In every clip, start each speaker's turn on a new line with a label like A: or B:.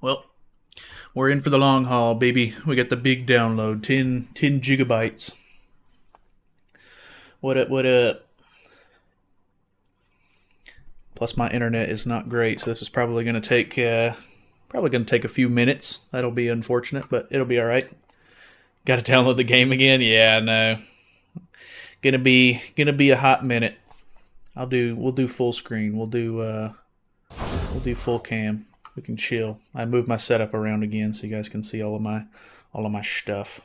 A: Well, we're in for the long haul, baby. We got the big download, 10 gigabytes. What up, what up? Plus, my internet is not great, so this is probably gonna take a few minutes. That'll be unfortunate, but it'll be all right. Got to download the game again? Yeah, no. Gonna be a hot minute. We'll do full screen. We'll do full cam. We can chill. I moved my setup around again so you guys can see all of my stuff.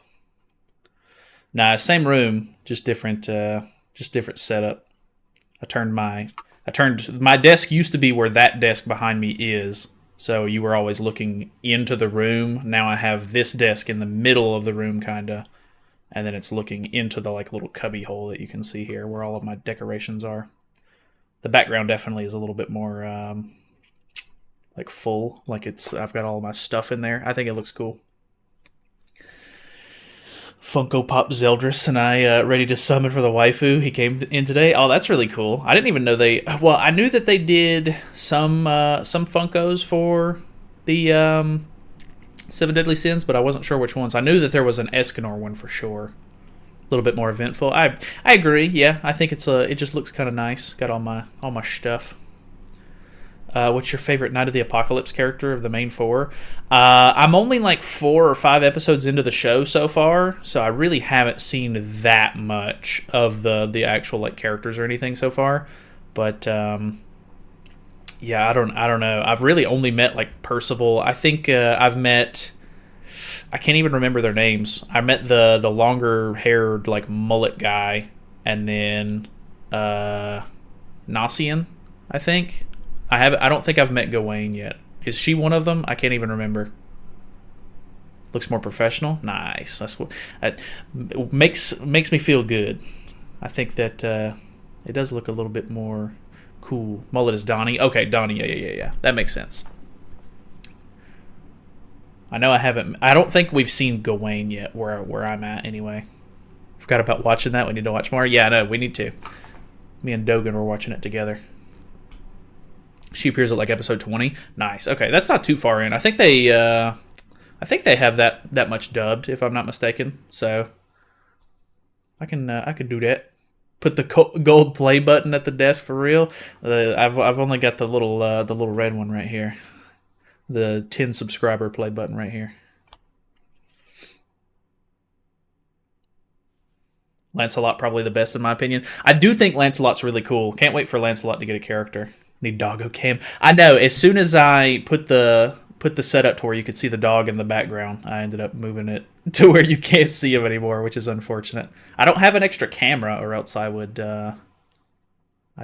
A: Nah, same room, just different setup. I turned my desk used to be where that desk behind me is. So you were always looking into the room. Now I have this desk in the middle of the room kinda, and then it's looking into the like little cubby hole that you can see here where all of my decorations are. The background definitely is a little bit more like full, like I've got all of my stuff in there. I think it looks cool. Funko Pop Zeldris and I ready to summon for the waifu. He came in today. Oh, that's really cool. I didn't even know they. Well, I knew that they did some Funkos for the Seven Deadly Sins, but I wasn't sure which ones. I knew that there was an Escanor one for sure. A little bit more eventful. I agree. Yeah, I think it just looks kind of nice. Got all my stuff. What's your favorite Night of the Apocalypse character of the main four? I'm only like 4 or 5 episodes into the show so far, so I really haven't seen that much of the actual like characters or anything so far. But yeah, I don't know. I've really only met like Percival. I think I've met. I can't even remember their names. I met the longer haired like mullet guy, and then Nasian, I think. I don't think I've met Gawain yet. Is she one of them? I can't even remember. Looks more professional. Nice. That's what that makes me feel good. I think that it does look a little bit more cool. Mullet is Donnie. Okay, Donnie. Yeah, yeah, yeah, yeah. That makes sense. I know I haven't. I don't think we've seen Gawain yet. Where I'm at anyway. Forgot about watching that. We need to watch more. Yeah, no, we need to. Me and Dogan were watching it together. She appears at like episode 20. Nice. Okay, that's not too far in. I think they have that much dubbed, if I'm not mistaken. So I can do that. Put the gold play button at the desk for real. I've only got the little red one right here. The 10 subscriber play button right here. Lancelot probably the best in my opinion. I do think Lancelot's really cool. Can't wait for Lancelot to get a character. Need doggo cam. I know. As soon as I put the setup to where you could see the dog in the background, I ended up moving it to where you can't see him anymore, which is unfortunate. I don't have an extra camera, or else I'd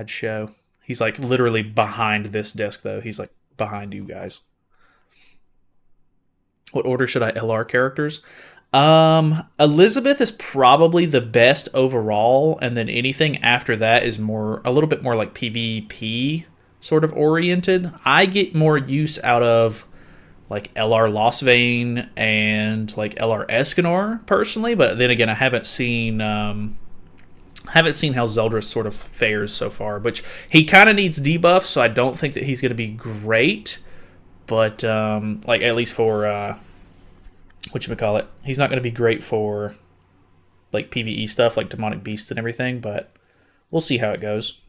A: show. He's like literally behind this desk though. He's like behind you guys. What order should I LR characters? Elizabeth is probably the best overall, and then anything after that is a little bit more like PvP sort of oriented. I get more use out of like LR Lostvein and like LR Escanor personally, but then again, I haven't seen how Zeldris sort of fares so far. Which he kind of needs debuffs, so I don't think that he's going to be great. But like at least for whatchamacallit, he's not going to be great for like PvE stuff like demonic beasts and everything, but we'll see how it goes.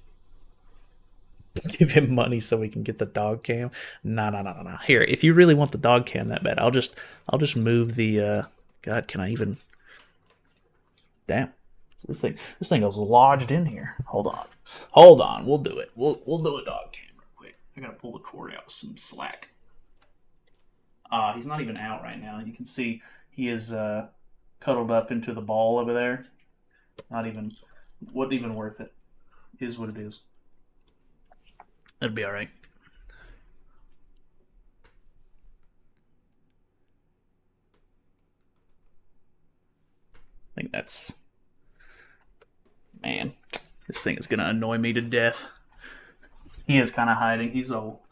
A: Give him money so we can get the dog cam. Nah, nah, nah, nah, nah. Here, if you really want the dog cam that bad, I'll just move the God, can I even damn. This thing is lodged in here. Hold on. Hold on, we'll do it. We'll do a dog cam real quick. I gotta pull the cord out with some slack. He's not even out right now. You can see he is cuddled up into the ball over there. Not even, wasn't even worth it. Is what it is. It'll be all right. I think that's man. This thing is gonna annoy me to death. He is kind of hiding. He's all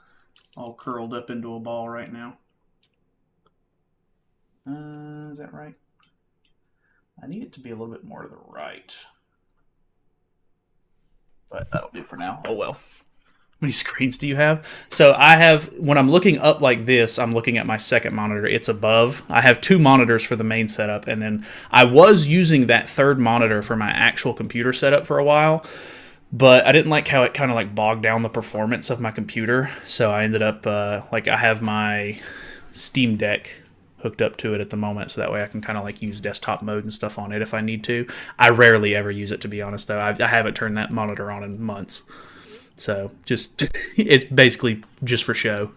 A: curled up into a ball right now. Is that right? I need it to be a little bit more to the right, but that'll do for now. Oh well. Many screens do you have? So I have, when I'm looking up like this, I'm looking at my second monitor. It's above. I have two monitors for the main setup, and then I was using that third monitor for my actual computer setup for a while, but I didn't like how it kind of like bogged down the performance of my computer. So I ended up like I have my Steam Deck hooked up to it at the moment, so that way I can kind of like use desktop mode and stuff on it if I need to. I rarely ever use it, to be honest, though. I haven't turned that monitor on in months. So just it's basically just for show.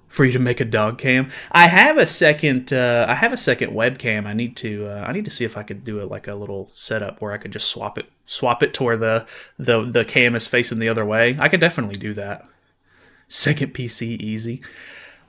A: For you to make a dog cam. I have a second. I have a second webcam. I need to. I need to see if I could do it like a little setup where I could just swap it to where the cam is facing the other way. I could definitely do that. Second PC easy.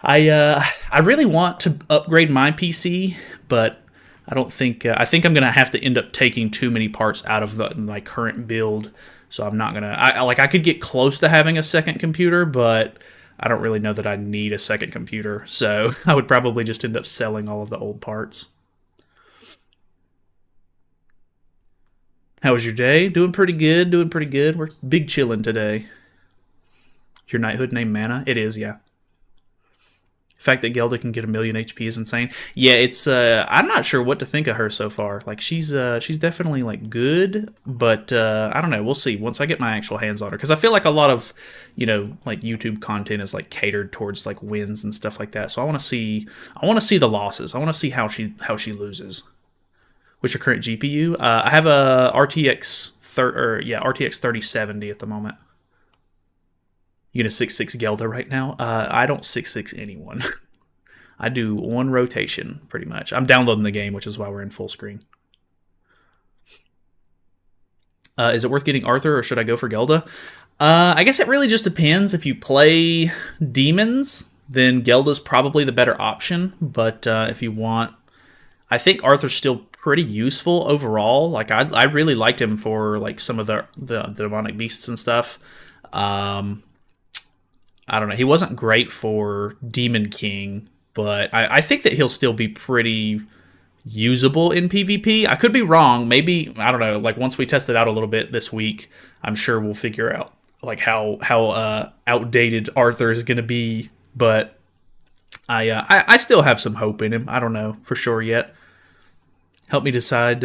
A: I really want to upgrade my PC, but I don't think. I think I'm gonna have to end up taking too many parts out of my current build, so I'm not gonna. I could get close to having a second computer, but I don't really know that I need a second computer, so I would probably just end up selling all of the old parts. How was your day? Doing pretty good. Doing pretty good. We're big chilling today. Is your knighthood named Mana? It is, yeah. The fact that Gelda can get 1,000,000 HP is insane. Yeah, it's I'm not sure what to think of her so far. Like she's definitely like good, but I don't know. We'll see once I get my actual hands on her, because I feel like a lot of like YouTube content is like catered towards like wins and stuff like that. So I want to see the losses. I want to see how she loses. What's your current GPU? I have a RTX 3070 at the moment. You gonna 6-6 Gelda right now? I don't 6-6 anyone. I do one rotation, pretty much. I'm downloading the game, which is why we're in full screen. Is it worth getting Arthur, or should I go for Gelda? I guess it really just depends. If you play demons, then Gelda's probably the better option. But if you want... I think Arthur's still pretty useful overall. Like I really liked him for like some of the demonic beasts and stuff. I don't know. He wasn't great for Demon King, but I think that he'll still be pretty usable in PvP. I could be wrong. Maybe, I don't know, like once we test it out a little bit this week, I'm sure we'll figure out like how outdated Arthur is going to be, but I still have some hope in him. I don't know for sure yet. Help me decide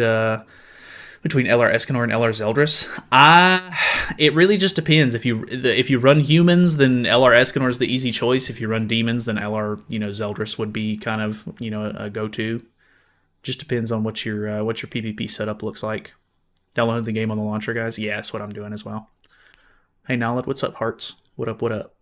A: between LR Escanor and LR Zeldris. It really just depends. If you run humans, then LR Escanor is the easy choice. If you run demons, then LR Zeldris would be kind of a go-to. Just depends on what your PvP setup looks like. Download the game on the launcher, guys. Yeah, that's what I'm doing as well. Hey Nalad, what's up, hearts? What up? What up?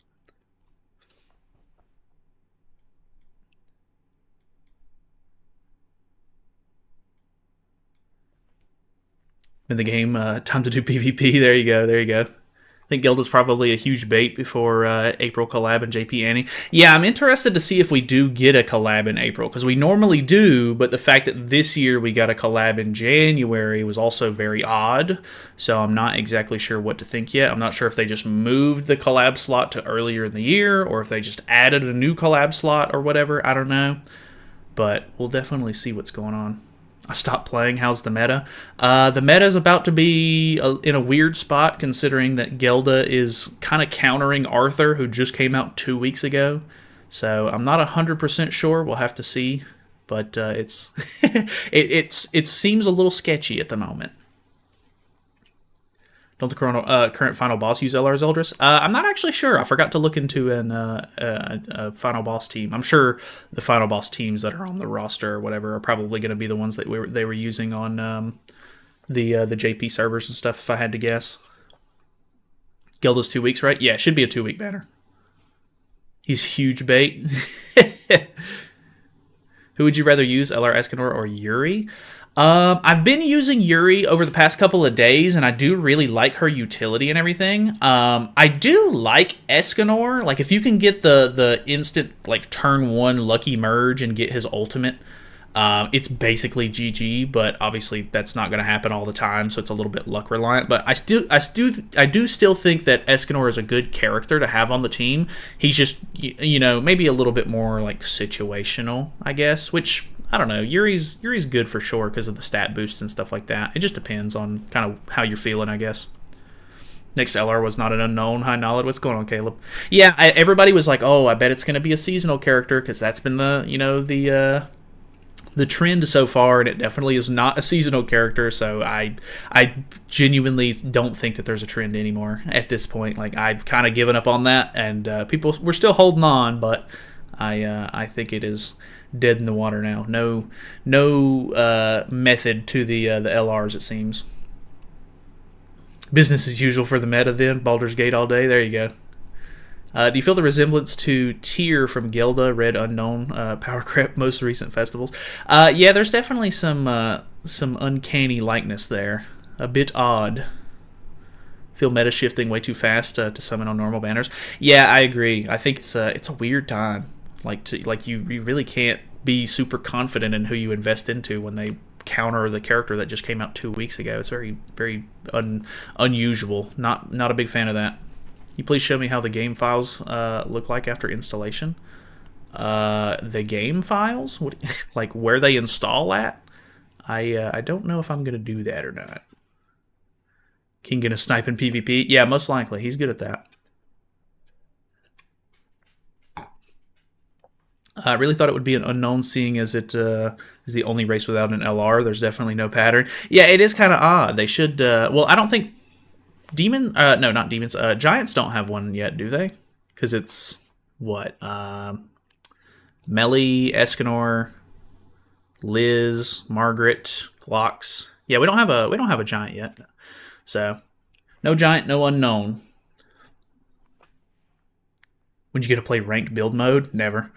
A: In the game, time to do PvP. There you go. There you go. I think Gelda's probably a huge bait before April collab and JP Annie. Yeah, I'm interested to see if we do get a collab in April, because we normally do, but the fact that this year we got a collab in January was also very odd, so I'm not exactly sure what to think yet. I'm not sure if they just moved the collab slot to earlier in the year, or if they just added a new collab slot or whatever. I don't know, but we'll definitely see what's going on. I stopped playing. How's the meta? The meta is about to be in a weird spot, considering that Gelda is kind of countering Arthur, who just came out 2 weeks ago. So I'm not 100% sure. We'll have to see. But it's it seems a little sketchy at the moment. Don't the current final boss use LR Zeldris? I'm not actually sure. I forgot to look into a final boss team. I'm sure the final boss teams that are on the roster or whatever are probably going to be the ones that they were using on the JP servers and stuff, if I had to guess. Gelda's 2 weeks, right? Yeah, it should be a 2-week banner. He's huge bait. Who would you rather use, LR Escanor or Yuri? I've been using Yuri over the past couple of days, and I do really like her utility and everything. I do like Escanor. Like, if you can get the instant, like, turn 1 lucky merge and get his ultimate, it's basically GG, but obviously that's not going to happen all the time, so it's a little bit luck reliant. But I do still think that Escanor is a good character to have on the team. He's just, maybe a little bit more, like, situational, I guess, which... I don't know. Yuri's good for sure because of the stat boosts and stuff like that. It just depends on kind of how you're feeling, I guess. Next LR was not an unknown. High knowledge. What's going on, Caleb? Yeah, everybody was like, "Oh, I bet it's going to be a seasonal character," because that's been the trend so far, and it definitely is not a seasonal character. So I genuinely don't think that there's a trend anymore at this point. Like, I've kind of given up on that, and people we're still holding on, but I think it is dead in the water now. No method to the LRs, it seems. Business as usual for the meta then. Baldur's Gate all day. There you go. Do you feel the resemblance to Tyr from Gelda, Red Unknown, Power Crep, most recent festivals? Yeah, there's definitely some uncanny likeness there. A bit odd. Feel meta shifting way too fast to summon on normal banners. Yeah, I agree. I think it's a weird time. You really can't be super confident in who you invest into when they counter the character that just came out 2 weeks ago. It's very very unusual. Not a big fan of that. Can you please show me how the game files look like after installation? The game files? What, like where they install at? I don't know if I'm going to do that or not. King gonna snipe in PvP? Yeah, most likely. He's good at that. I really thought it would be an unknown, seeing as it is the only race without an LR. There's definitely no pattern. Yeah, it is kind of odd. They should... well, I don't think... no, not demons. Giants don't have one yet, do they? Because it's... what? Melly, Escanor, Liz, Margaret, Glocks. Yeah, we don't have a giant yet. So, no giant, no unknown. When you get to play ranked build mode? Never.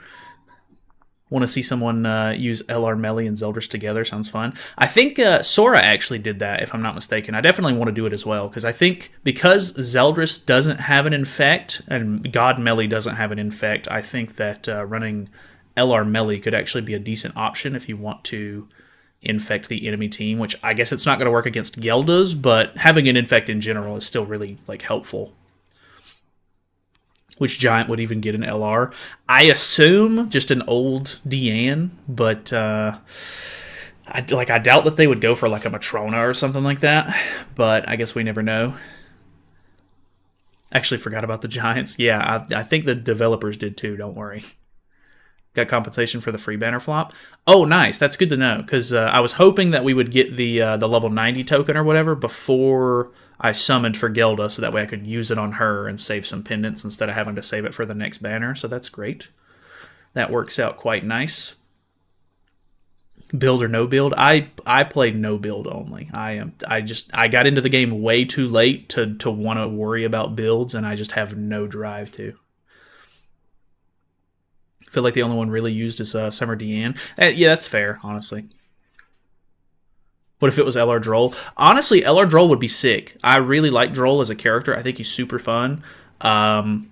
A: Want to see someone use LR Melly and Zeldris together? Sounds fun. I think Sora actually did that, if I'm not mistaken. I definitely want to do it as well, because I think because Zeldris doesn't have an infect and God Melly doesn't have an infect, I think that running LR Melly could actually be a decent option if you want to infect the enemy team, which I guess it's not going to work against Geldas, but having an infect in general is still really helpful. Which giant would even get an LR? I assume just an old Deanne, but I doubt that they would go for like a Matrona or something like that. But I guess we never know. Actually forgot about the giants. Yeah, I think the developers did too, don't worry. Got compensation for the free banner flop. Oh, nice. That's good to know, because I was hoping that we would get the level 90 token or whatever before I summoned for Gelda, so that way I could use it on her and save some pendants instead of having to save it for the next banner. So that's great. That works out quite nice. Build or no build? I played no build only. I got into the game way too late to want to worry about builds, and I just have no drive to. I feel like the only one really used is Summer Deanne. Yeah, that's fair, honestly. What if it was LR Droll? Honestly, LR Droll would be sick. I really like Droll as a character. I think he's super fun. And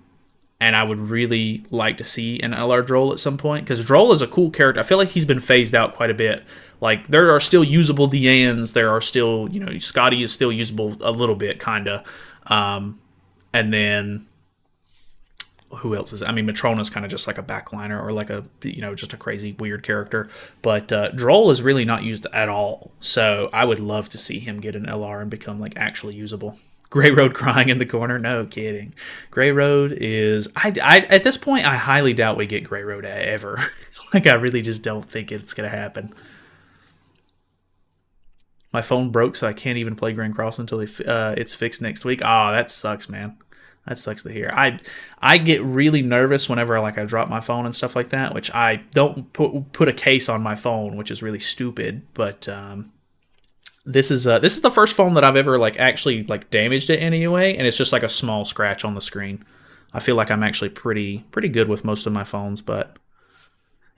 A: I would really like to see an LR Droll at some point, because Droll is a cool character. I feel like he's been phased out quite a bit. Like, there are still usable Deannes. There are still, Scotty is still usable a little bit, kind of. And then... who else is it? I mean, Matrona's kind of just like a backliner or like a, just a crazy weird character. But Droll is really not used at all. So I would love to see him get an LR and become like actually usable. Grey Road crying in the corner? No kidding. Grey Road is... I at this point, I highly doubt we get Grey Road ever. Like, I really just don't think it's going to happen. My phone broke, so I can't even play Grand Cross until it's fixed next week. Oh, that sucks, man. That sucks to hear. I get really nervous whenever I drop my phone and stuff like that, which I don't put a case on my phone, which is really stupid. But this is the first phone that I've ever actually damaged it in any way, and it's just like a small scratch on the screen. I feel like I'm actually pretty good with most of my phones, but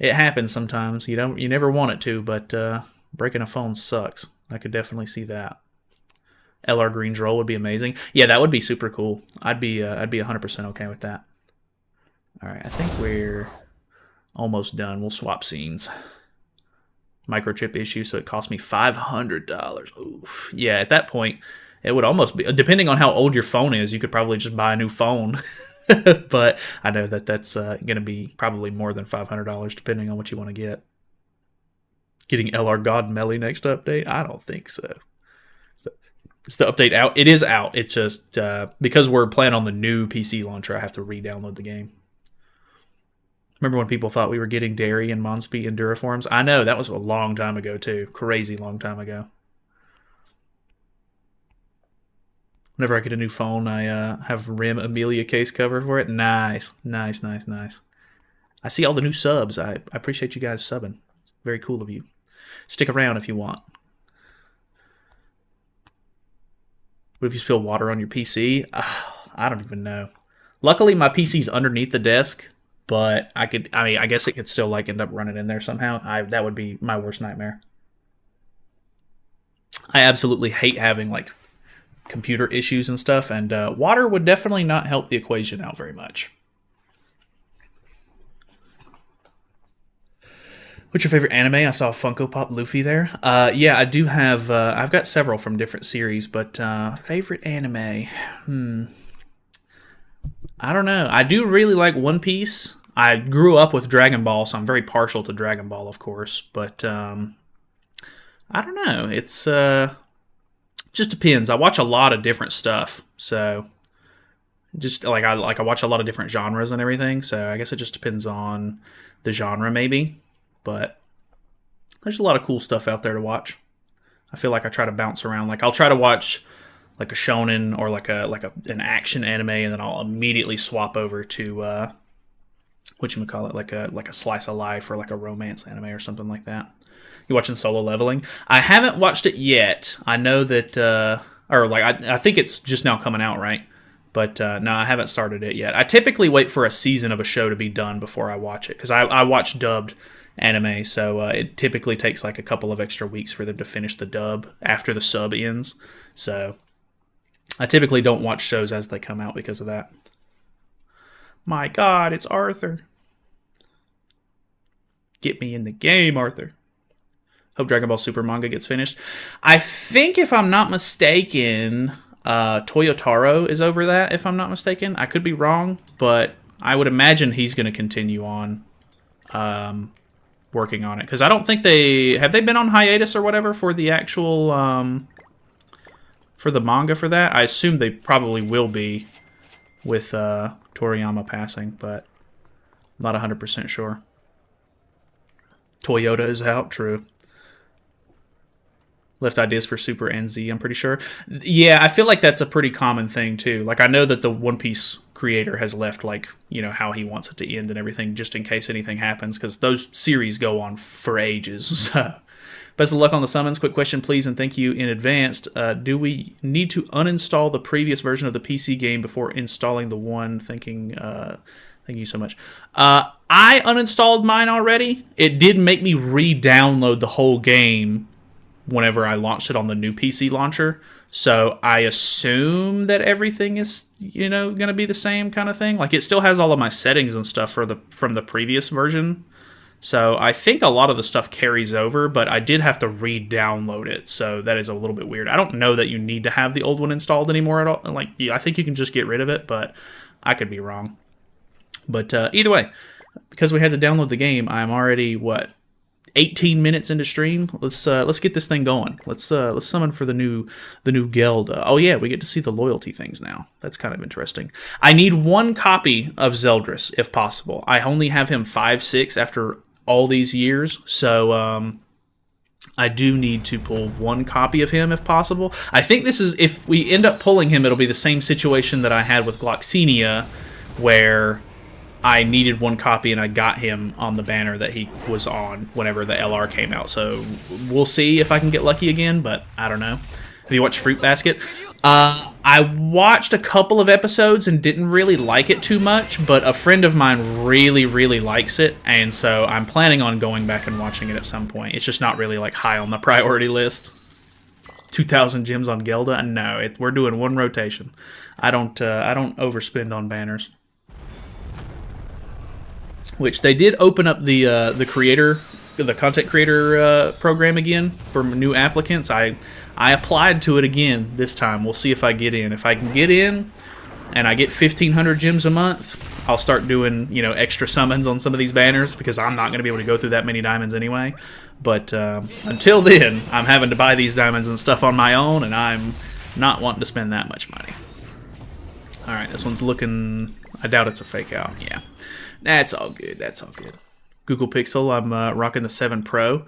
A: it happens sometimes. You never want it to, but breaking a phone sucks. I could definitely see that. LR Green Droll would be amazing. Yeah, that would be super cool. I'd be 100% okay with that. All right, I think we're almost done. We'll swap scenes. Microchip issue, so it cost me $500. Oof. Yeah, at that point, it would almost be, depending on how old your phone is, you could probably just buy a new phone. But I know that's going to be probably more than $500, depending on what you want to get. Getting LR God Melly next update? I don't think so. Is the update out? It is out. It just because we're playing on the new PC launcher, I have to re-download the game. Remember when people thought we were getting Dairy and Monspeed Enduriforms? I know, that was a long time ago, too. Crazy long time ago. Whenever I get a new phone, I have RIM Amelia case cover for it. Nice. Nice, nice, nice. I see all the new subs. I appreciate you guys subbing. Very cool of you. Stick around if you want. What if you spill water on your PC? I don't even know. Luckily, my PC's underneath the desk. But I guess it could still like end up running in there somehow. That would be my worst nightmare. I absolutely hate having like computer issues and stuff, and water would definitely not help the equation out very much. What's your favorite anime? I saw Funko Pop Luffy there. Yeah, I do have. I've got several from different series, but favorite anime. I don't know. I do really like One Piece. I grew up with Dragon Ball, so I'm very partial to Dragon Ball, of course. But I don't know. It's just depends. I watch a lot of different stuff, so just like I watch a lot of different genres and everything. So I guess it just depends on the genre, maybe. But there's a lot of cool stuff out there to watch. I feel like I try to bounce around. Like I'll try to watch like a shonen or like an action anime, and then I'll immediately swap over to whatchamacallit, like a slice of life or like a romance anime or something like that. You watching Solo Leveling? I haven't watched it yet. I know that I think it's just now coming out, right? But no, I haven't started it yet. I typically wait for a season of a show to be done before I watch it, because I watch dubbed anime, so it typically takes like a couple of extra weeks for them to finish the dub after the sub ends. So I typically don't watch shows as they come out because of that. My God, it's Arthur. Get me in the game, Arthur. Hope Dragon Ball Super manga gets finished. I think, if I'm not mistaken, Toyotaro is over that, if I'm not mistaken. I could be wrong, but I would imagine he's going to continue on working on it. Because I don't think have they been on hiatus or whatever for the actual... for the manga for that. I assume they probably will be with Toriyama passing, but I'm not 100% sure. Toyota is out, true. Left ideas for Super and Z, I'm pretty sure. Yeah, I feel like that's a pretty common thing, too. Like, I know that the One Piece creator has left, like, you know, how he wants it to end and everything, just in case anything happens, because those series go on for ages, so... Best of luck on the summons. Quick question, please, and thank you in advance. Do we need to uninstall the previous version of the PC game before installing the one? Thank you so much. I uninstalled mine already. It did make me re-download the whole game whenever I launched it on the new PC launcher. So I assume that everything is, you know, going to be the same kind of thing. Like, it still has all of my settings and stuff from the previous version. So I think a lot of the stuff carries over, but I did have to re-download it, so that is a little bit weird. I don't know that you need to have the old one installed anymore at all. Like, yeah, I think you can just get rid of it, but I could be wrong. But either way, because we had to download the game, I'm already 18 minutes into stream. Let's get this thing going. Let's summon for the new Gelda. Oh yeah, we get to see the loyalty things now. That's kind of interesting. I need one copy of Zeldris if possible. I only have him 5/6 after all these years, so I do need to pull one copy of him if possible. I think this is, if we end up pulling him, it'll be the same situation that I had with Gloxinia, where I needed one copy and I got him on the banner that he was on whenever the LR came out. So we'll see if I can get lucky again, but I don't know. Have you watched Fruit Basket? I watched a couple of episodes and didn't really like it too much, but a friend of mine really, really likes it, and so I'm planning on going back and watching it at some point. It's just not really like high on the priority list. 2,000 gems on Gelda? No, we're doing one rotation. I don't overspend on banners. Which they did open up the content creator program again for new applicants. I applied to it again this time. We'll see if I get in. If I can get in and I get 1,500 gems a month, I'll start doing, you know, extra summons on some of these banners, because I'm not going to be able to go through that many diamonds anyway. But until then, I'm having to buy these diamonds and stuff on my own, and I'm Not wanting to spend that much money. Alright, this one's looking... I doubt it's a fake out. Yeah. That's all good. That's all good. Google Pixel, I'm rocking the 7 Pro.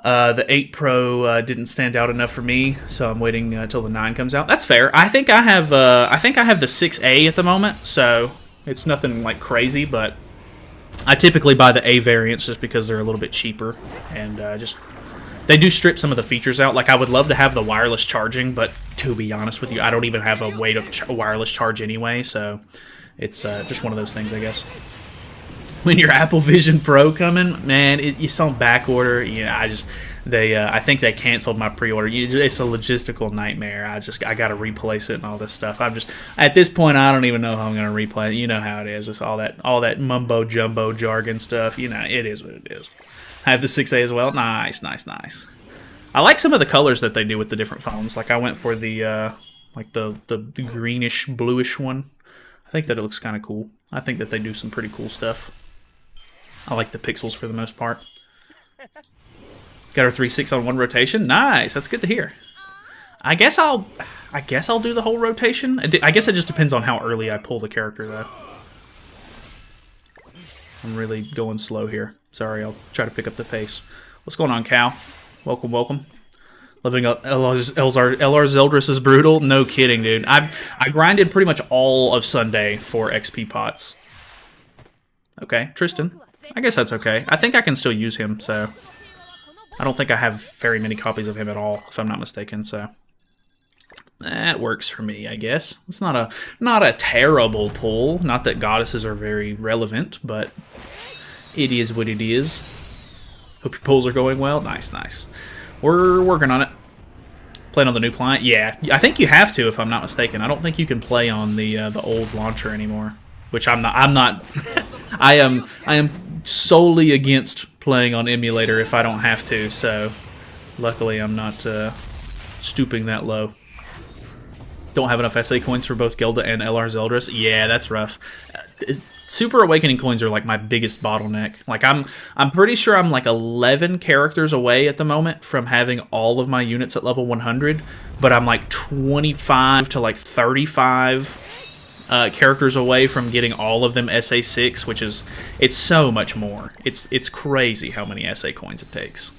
A: The 8 Pro didn't stand out enough for me, so I'm waiting until the 9 comes out. That's fair. I think I have the 6A at the moment, so it's nothing like crazy, but I typically buy the A variants just because they're a little bit cheaper, and just they do strip some of the features out. Like, I would love to have the wireless charging, but to be honest with you, I don't even have a way to wireless charge anyway, so it's just one of those things, I guess. When your Apple Vision Pro coming, man, you saw back order. Yeah, I think they canceled my pre-order. It's a logistical nightmare. I got to replace it and all this stuff. At this point, I don't even know how I'm going to replace it. You know how it is. It's all that mumbo jumbo jargon stuff. You know, it is what it is. I have the 6A as well. Nice, nice, nice. I like some of the colors that they do with the different phones. Like, I went for the like the greenish bluish one. I think that it looks kind of cool. I think that they do some pretty cool stuff. I like the pixels for the most part. Got our 3.6 on 1 rotation. Nice, that's good to hear. I guess I'll do the whole rotation. I guess it just depends on how early I pull the character, though. I'm really going slow here. Sorry, I'll try to pick up the pace. What's going on, Cal? Welcome, welcome. Living up LR Zeldris is brutal. No kidding, dude. I grinded pretty much all of Sunday for XP pots. Okay, Tristan. I guess that's okay. I think I can still use him, so... I don't think I have very many copies of him at all, if I'm not mistaken, so... That works for me, I guess. It's not a terrible pull. Not that goddesses are very relevant, but... It is what it is. Hope your pulls are going well. Nice, nice. We're working on it. Playing on the new client? Yeah, I think you have to, if I'm not mistaken. I don't think you can play on the old launcher anymore. Which I'm not... I am solely against playing on emulator if I don't have to, so luckily I'm not stooping that low. Don't have enough SA coins for both Gelda and LR Zeldris. Yeah, that's rough. Super Awakening coins are like my biggest bottleneck. Like I'm pretty sure I'm like 11 characters away at the moment from having all of my units at level 100, but I'm like 25 to like 35 characters away from getting all of them SA6, which is, it's so much more. It's crazy how many SA coins it takes.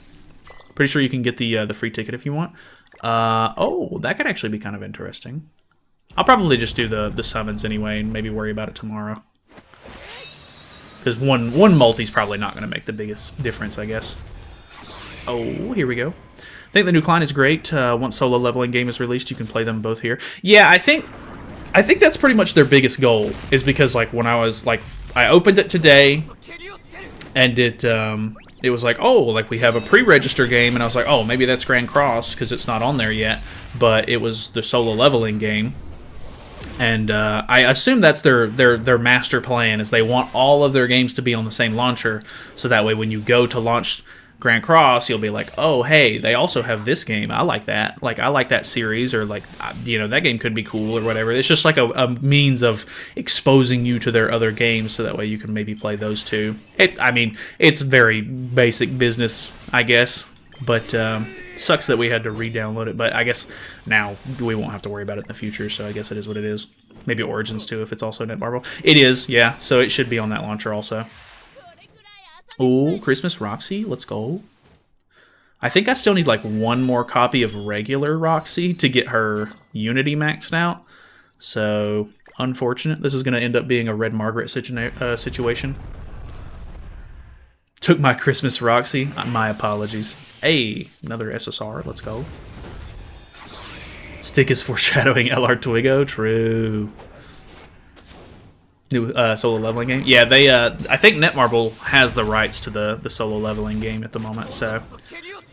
A: Pretty sure you can get the free ticket if you want. Oh, that could actually be kind of interesting. I'll probably just do the summons anyway and maybe worry about it tomorrow. Because one multi's probably not going to make the biggest difference, I guess. Oh, here we go. I think the new client is great. Once solo leveling game is released, you can play them both here. Yeah, I think that's pretty much their biggest goal, is because like when I opened it today and it was like, oh, like we have a pre-register game, and I was like, oh, maybe that's Grand Cross because it's not on there yet, but it was the solo leveling game. And I assume that's their master plan, is they want all of their games to be on the same launcher, so that way when you go to launch Grand Cross, you'll be like, oh, hey, they also have this game. I like that. Like, I like that series, or like, you know, that game could be cool or whatever. It's just like a means of exposing you to their other games, so that way you can maybe play those too. I mean, it's very basic business, I guess, but sucks that we had to re-download it. But I guess now we won't have to worry about it in the future, so I guess it is what it is. Maybe Origins too, if it's also Netmarble. It is, yeah, so it should be on that launcher also. Oh, Christmas Roxy, let's go. I think I still need like one more copy of regular Roxy to get her Unity maxed out. So, unfortunate. This is going to end up being a Red Margaret situation. Took my Christmas Roxy. My apologies. Hey, another SSR, let's go. Stick is foreshadowing LR Twigo, true. New solo leveling game. Yeah, they. I think Netmarble has the rights to the solo leveling game at the moment, so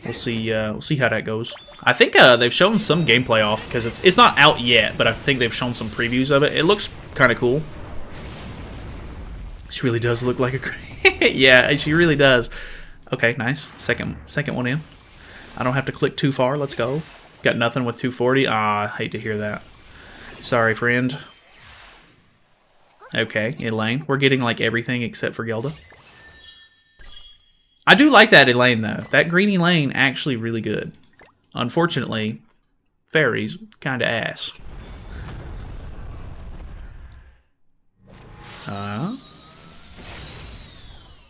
A: we'll see. We'll see how that goes. I think they've shown some gameplay off, because it's not out yet, but I think they've shown some previews of it. It looks kind of cool. She really does look like a. Yeah, she really does. Okay, nice. Second one in. I don't have to click too far. Let's go. Got nothing with 240. Ah, I hate to hear that. Sorry, friend. Okay, Elaine. We're getting, like, everything except for Gelda. I do like that Elaine, though. That green Elaine, actually really good. Unfortunately, fairies kind of ass.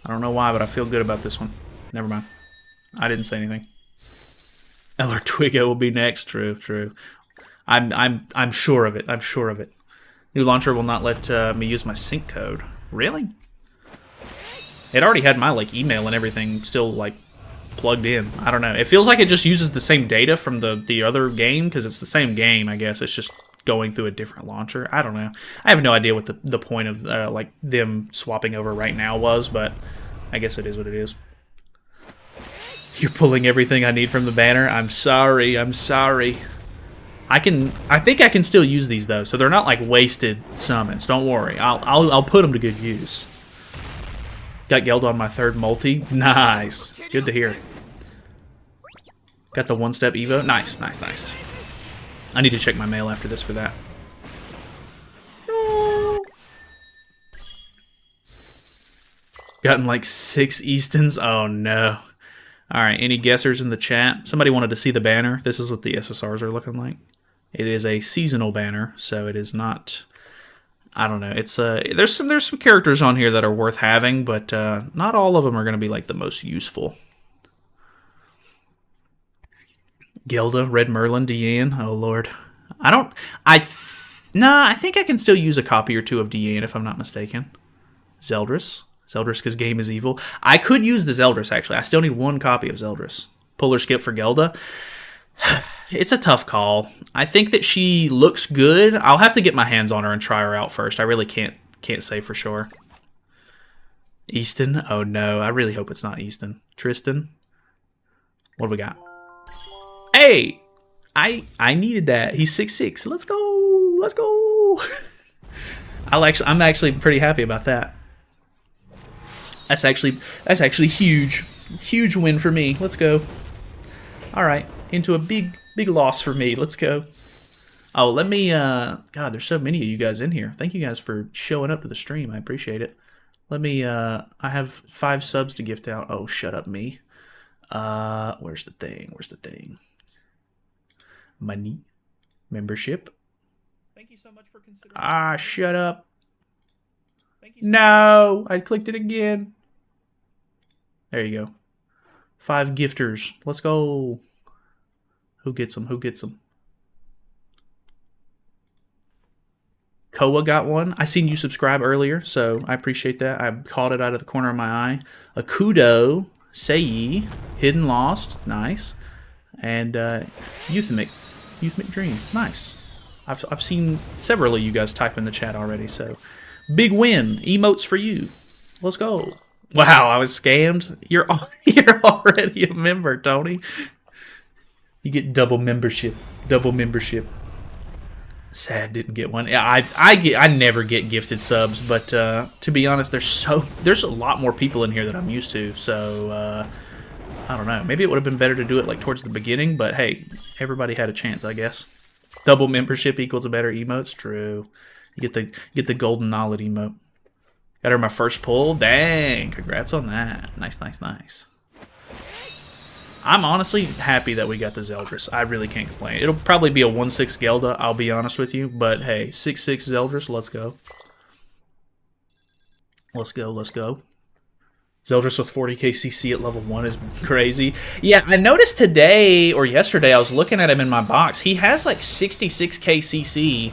A: I don't know why, but I feel good about this one. Never mind. I didn't say anything. Eller Twigo will be next. True, true. I'm sure of it. I'm sure of it. New launcher will not let me use my sync code. Really? It already had my like email and everything still like plugged in. I don't know. It feels like it just uses the same data from the other game because it's the same game. I guess it's just going through a different launcher. I don't know. I have no idea what the point of like them swapping over right now was, but I guess it is what it is. You're pulling everything I need from the banner. I'm sorry. I'm sorry. I think I can still use these though, so they're not like wasted summons. Don't worry. I'll put them to good use. Got Gelda on my third multi. Nice. Good to hear. Got the one-step Evo. Nice, nice, nice. I need to check my mail after this for that. No. Gotten like 6 Eastons. Oh no. Alright, any guessers in the chat? Somebody wanted to see the banner. This is what the SSRs are looking like. It is a seasonal banner, so it is not... I don't know. It's there's some characters on here that are worth having, but not all of them are going to be like the most useful. Gelda, Red Merlin, Deanne. Oh lord, I think I can still use a copy or two of Deanne if I'm not mistaken. Zeldris, because game is evil. I could use the Zeldris actually. I still need 1 copy of Zeldris. Pull or skip for Gelda. It's a tough call. I think that she looks good. I'll have to get my hands on her and try her out first. I really can't say for sure. Easton? Oh no, I really hope it's not Easton. Tristan? What do we got? Hey! I needed that. He's 6'6". Let's go! Let's go! I'm actually pretty happy about that. That's actually huge. Huge win for me. Let's go. Alright. Into a big loss for me. Let's go. Oh, let me, God, there's so many of you guys in here. Thank you guys for showing up to the stream. I appreciate it. Let me, I have 5 subs to gift out. Oh, shut up, me. Where's the thing? Where's the thing? Money. Membership. Thank you so much for considering. Ah, shut up. Thank you so no, I clicked it again. There you go. 5 gifters. Let's go. Who gets them? Who gets them? Koa got one. I seen you subscribe earlier, so I appreciate that. I caught it out of the corner of my eye. Akudo, Sei, Hidden Lost, nice, and Euthamic Dream, nice. I've seen several of you guys type in the chat already, so big win. Emotes for you. Let's go. Wow, I was scammed. You're already a member, Tony. You get double membership. Double membership. Sad didn't get one. Yeah, I never get gifted subs, but to be honest, there's a lot more people in here that I'm used to. So I don't know. Maybe it would have been better to do it like towards the beginning, but hey, everybody had a chance, I guess. Double membership equals a better emotes. True. You get the golden knowledge emote. Got her my first pull. Dang, congrats on that. Nice, nice, nice. I'm honestly happy that we got the Zeldris. I really can't complain. It'll probably be a 1/6 Gelda, I'll be honest with you. But hey, 6/6 Zeldris, let's go. Let's go, let's go. Zeldris with 40k CC at level 1 is crazy. Yeah, I noticed today or yesterday, I was looking at him in my box. He has like 66k CC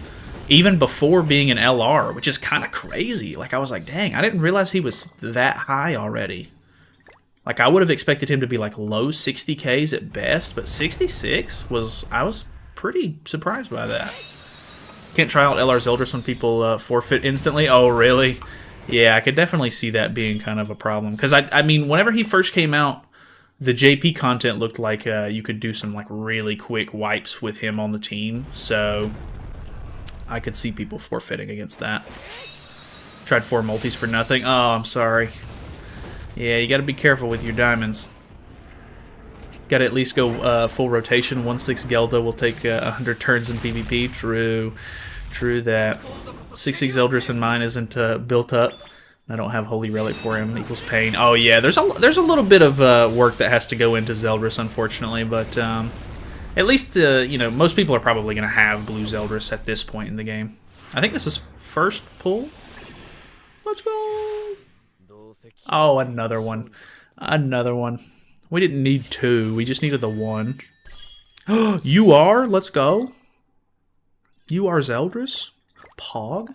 A: even before being an LR, which is kind of crazy. Like, I was like, dang, I didn't realize he was that high already. Like, I would have expected him to be, like, low 60Ks at best, but 66 I was pretty surprised by that. Can't try out LR Zeldris when people forfeit instantly. Oh, really? Yeah, I could definitely see that being kind of a problem. Because, I mean, whenever he first came out, the JP content looked like you could do some, like, really quick wipes with him on the team. So, I could see people forfeiting against that. Tried 4 multis for nothing. Oh, I'm sorry. Yeah, you got to be careful with your diamonds. Got to at least go full rotation. 1/6 Gelda will take 100 turns in PvP. True. True that. 6/6 Zeldris in mine isn't built up. I don't have Holy Relic for him. Equals pain. Oh, yeah, there's a little bit of work that has to go into Zeldris, unfortunately. But At least, you know, most people are probably going to have blue Zeldris at this point in the game. I think this is first pull. Let's go! Oh, another one. Another one. We didn't need two. We just needed the one. You are? Let's go. You are Zeldris? Pog?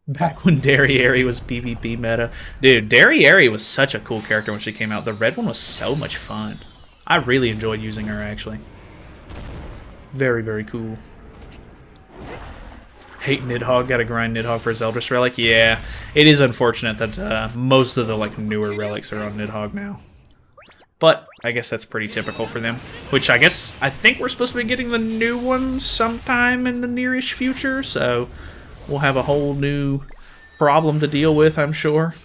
A: Back when Derriere was PvP meta. Dude, Derriere was such a cool character when she came out. The red one was so much fun. I really enjoyed using her, actually. Very, very cool. Hate Nidhogg. Gotta grind Nidhogg for a Zeldris relic. Yeah, it is unfortunate that most of the like newer relics are on Nidhogg now. But I guess that's pretty typical for them. Which I think we're supposed to be getting the new one sometime in the nearish future. So we'll have a whole new problem to deal with, I'm sure.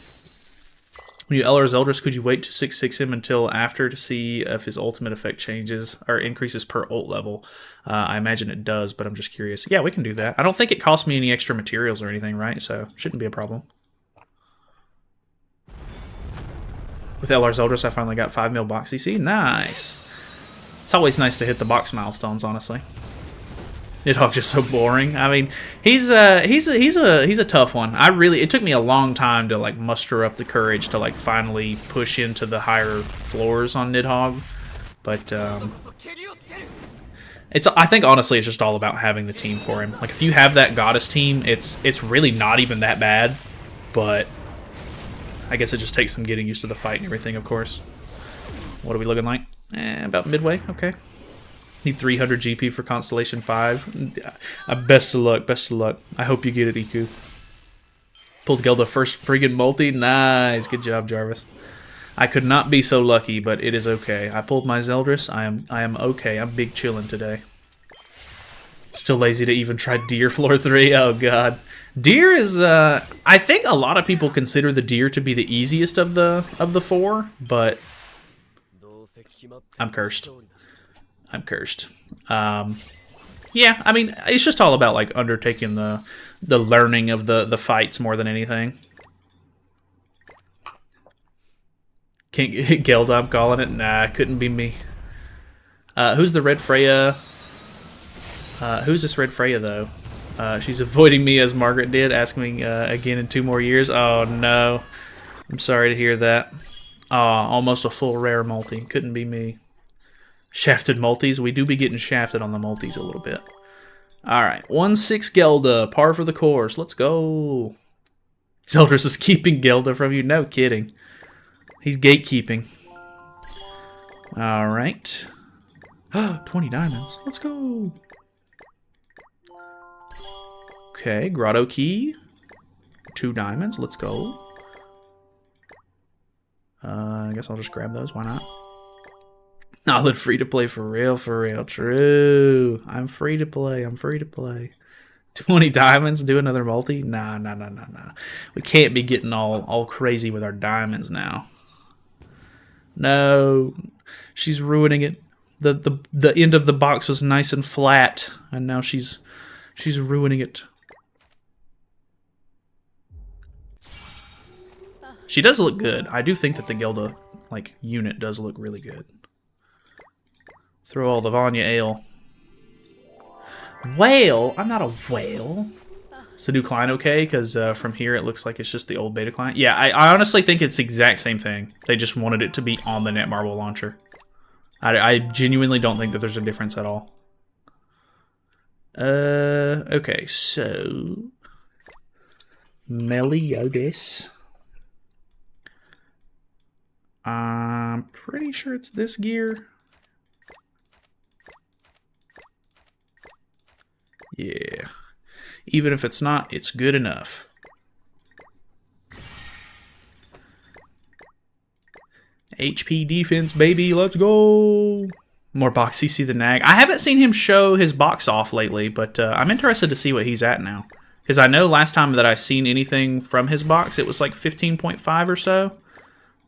A: When you LR Zeldris, could you wait to 6-6 him until after to see if his ultimate effect changes or increases per ult level? I imagine it does, but I'm just curious. Yeah, we can do that. I don't think it costs me any extra materials or anything, right? So shouldn't be a problem. With LR Zeldris, I finally got 5 mil box CC. Nice. It's always nice to hit the box milestones, honestly. Nidhogg's just so boring. I mean, he's a tough one. It took me a long time to like muster up the courage to like finally push into the higher floors on Nidhogg. But I think honestly it's just all about having the team for him. Like if you have that goddess team, it's really not even that bad. But I guess it just takes some getting used to the fight and everything, of course. What are we looking like? About midway. Okay. Need 300 GP for Constellation 5. Best of luck, best of luck. I hope you get it, Iku. Pulled Gelda first friggin' multi. Nice. Good job, Jarvis. I could not be so lucky, but it is okay. I pulled my Zeldris. I am okay. I'm big chillin' today. Still lazy to even try Deer floor 3. Oh, God. Deer is, I think a lot of people consider the Deer to be the easiest of the 4, but I'm cursed. I'm cursed. Yeah, I mean, it's just all about like undertaking the learning of the fights more than anything. Can't get Gelda, I'm calling it. Nah, couldn't be me. Who's the Red Freya? Who's this Red Freya though? She's avoiding me as Margaret did, asking me again in 2 more years. Oh no, I'm sorry to hear that. Almost a full rare multi. Couldn't be me. Shafted multis. We do be getting shafted on the multis a little bit. Alright. 1-6 Gelda. Par for the course. Let's go. Zeldris is keeping Gelda from you. No kidding. He's gatekeeping. Alright. 20 diamonds. Let's go. Okay. Grotto key. 2 diamonds. Let's go. I guess I'll just grab those. Why not? Knowledge free to play for real, true. I'm free to play, 20 diamonds, do another multi? Nah. We can't be getting all crazy with our diamonds now. No, she's ruining it. The end of the box was nice and flat, and now she's ruining it. She does look good. I do think that the Gelda like unit does look really good. Throw all the Vanya ale. Whale? I'm not a whale. Is the new client okay? Because from here it looks like it's just the old beta client. Yeah, I honestly think it's the exact same thing. They just wanted it to be on the Netmarble launcher. I genuinely don't think that there's a difference at all. Okay, so... Meliodas. I'm pretty sure it's this gear. Yeah. Even if it's not, it's good enough. HP defense, baby. Let's go. More box CC than Nag. I haven't seen him show his box off lately, but I'm interested to see what he's at now. Because I know last time that I seen anything from his box, it was like 15.5 or so.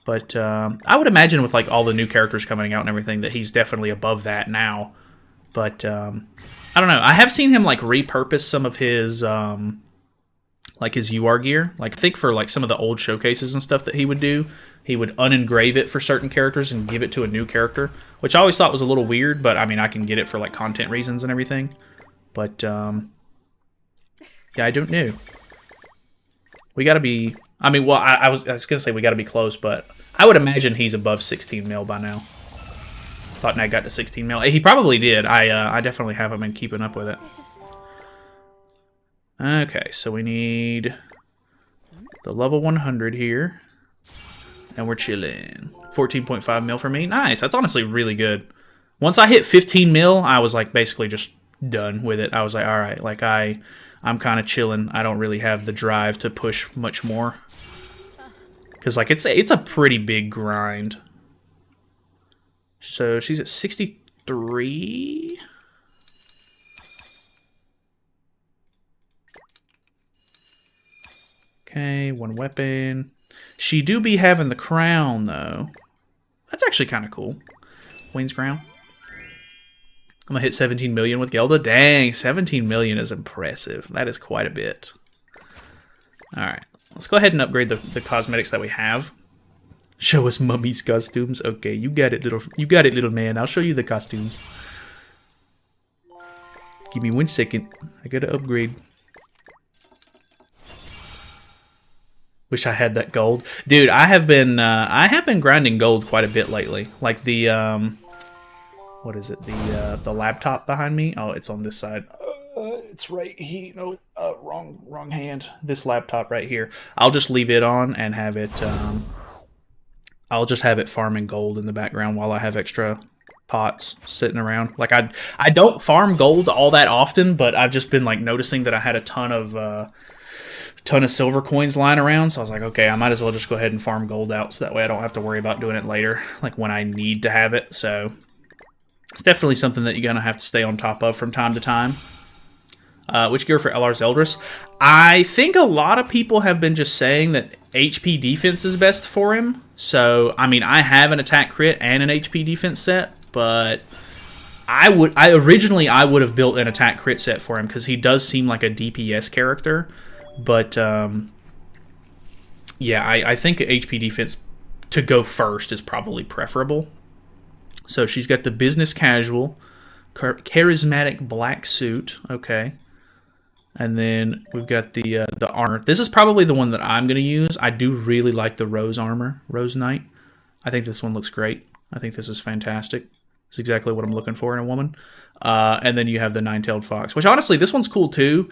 A: But I would imagine with like all the new characters coming out and everything that he's definitely above that now. But I don't know. I have seen him like repurpose some of his like his UR gear. Like think for like some of the old showcases and stuff that he would do. He would unengrave it for certain characters and give it to a new character, which I always thought was a little weird, but I mean I can get it for like content reasons and everything. But yeah, I don't know. We gotta be. I mean, well, I was gonna say we gotta be close, but I would imagine he's above 16 mil by now. Thought Nag got to 16 mil. He probably did. I definitely haven't been keeping up with it. Okay, so we need the level 100 here. And we're chilling. 14.5 mil for me. Nice. That's honestly really good. Once I hit 15 mil, I was like basically just done with it. I was like, all right, like I'm kind of chilling. I don't really have the drive to push much more. Because like it's a pretty big grind. So she's at 63. Okay, one weapon. She do be having the crown, though. That's actually kind of cool. Queen's crown. I'm going to hit 17 million with Gelda. Dang, 17 million is impressive. That is quite a bit. Alright, let's go ahead and upgrade the cosmetics that we have. Show us Mummy's costumes. Okay, you got it, little man. I'll show you the costumes. Give me 1 second. I gotta upgrade. Wish I had that gold. Dude, I have been grinding gold quite a bit lately. Like the what is it? The laptop behind me. Oh, it's on this side. It's right here. No, wrong hand. This laptop right here. I'll just leave it on and have it I'll just have it farming gold in the background while I have extra pots sitting around. Like I don't farm gold all that often, but I've just been like noticing that I had a ton of silver coins lying around, so I was like, okay, I might as well just go ahead and farm gold out, so that way I don't have to worry about doing it later, like when I need to have it. So it's definitely something that you're gonna have to stay on top of from time to time. Which gear for LR Zeldris? I think a lot of people have been just saying that HP defense is best for him. So, I mean, I have an attack crit and an HP defense set, but originally I would have built an attack crit set for him because he does seem like a DPS character. But, yeah, I think HP defense to go first is probably preferable. So she's got the business casual, charismatic black suit, okay. And then we've got the armor. This is probably the one that I'm going to use. I do really like the Rose armor, Rose Knight. I think this one looks great. I think this is fantastic. It's exactly what I'm looking for in a woman. And then you have the Nine-Tailed Fox, which honestly, this one's cool too.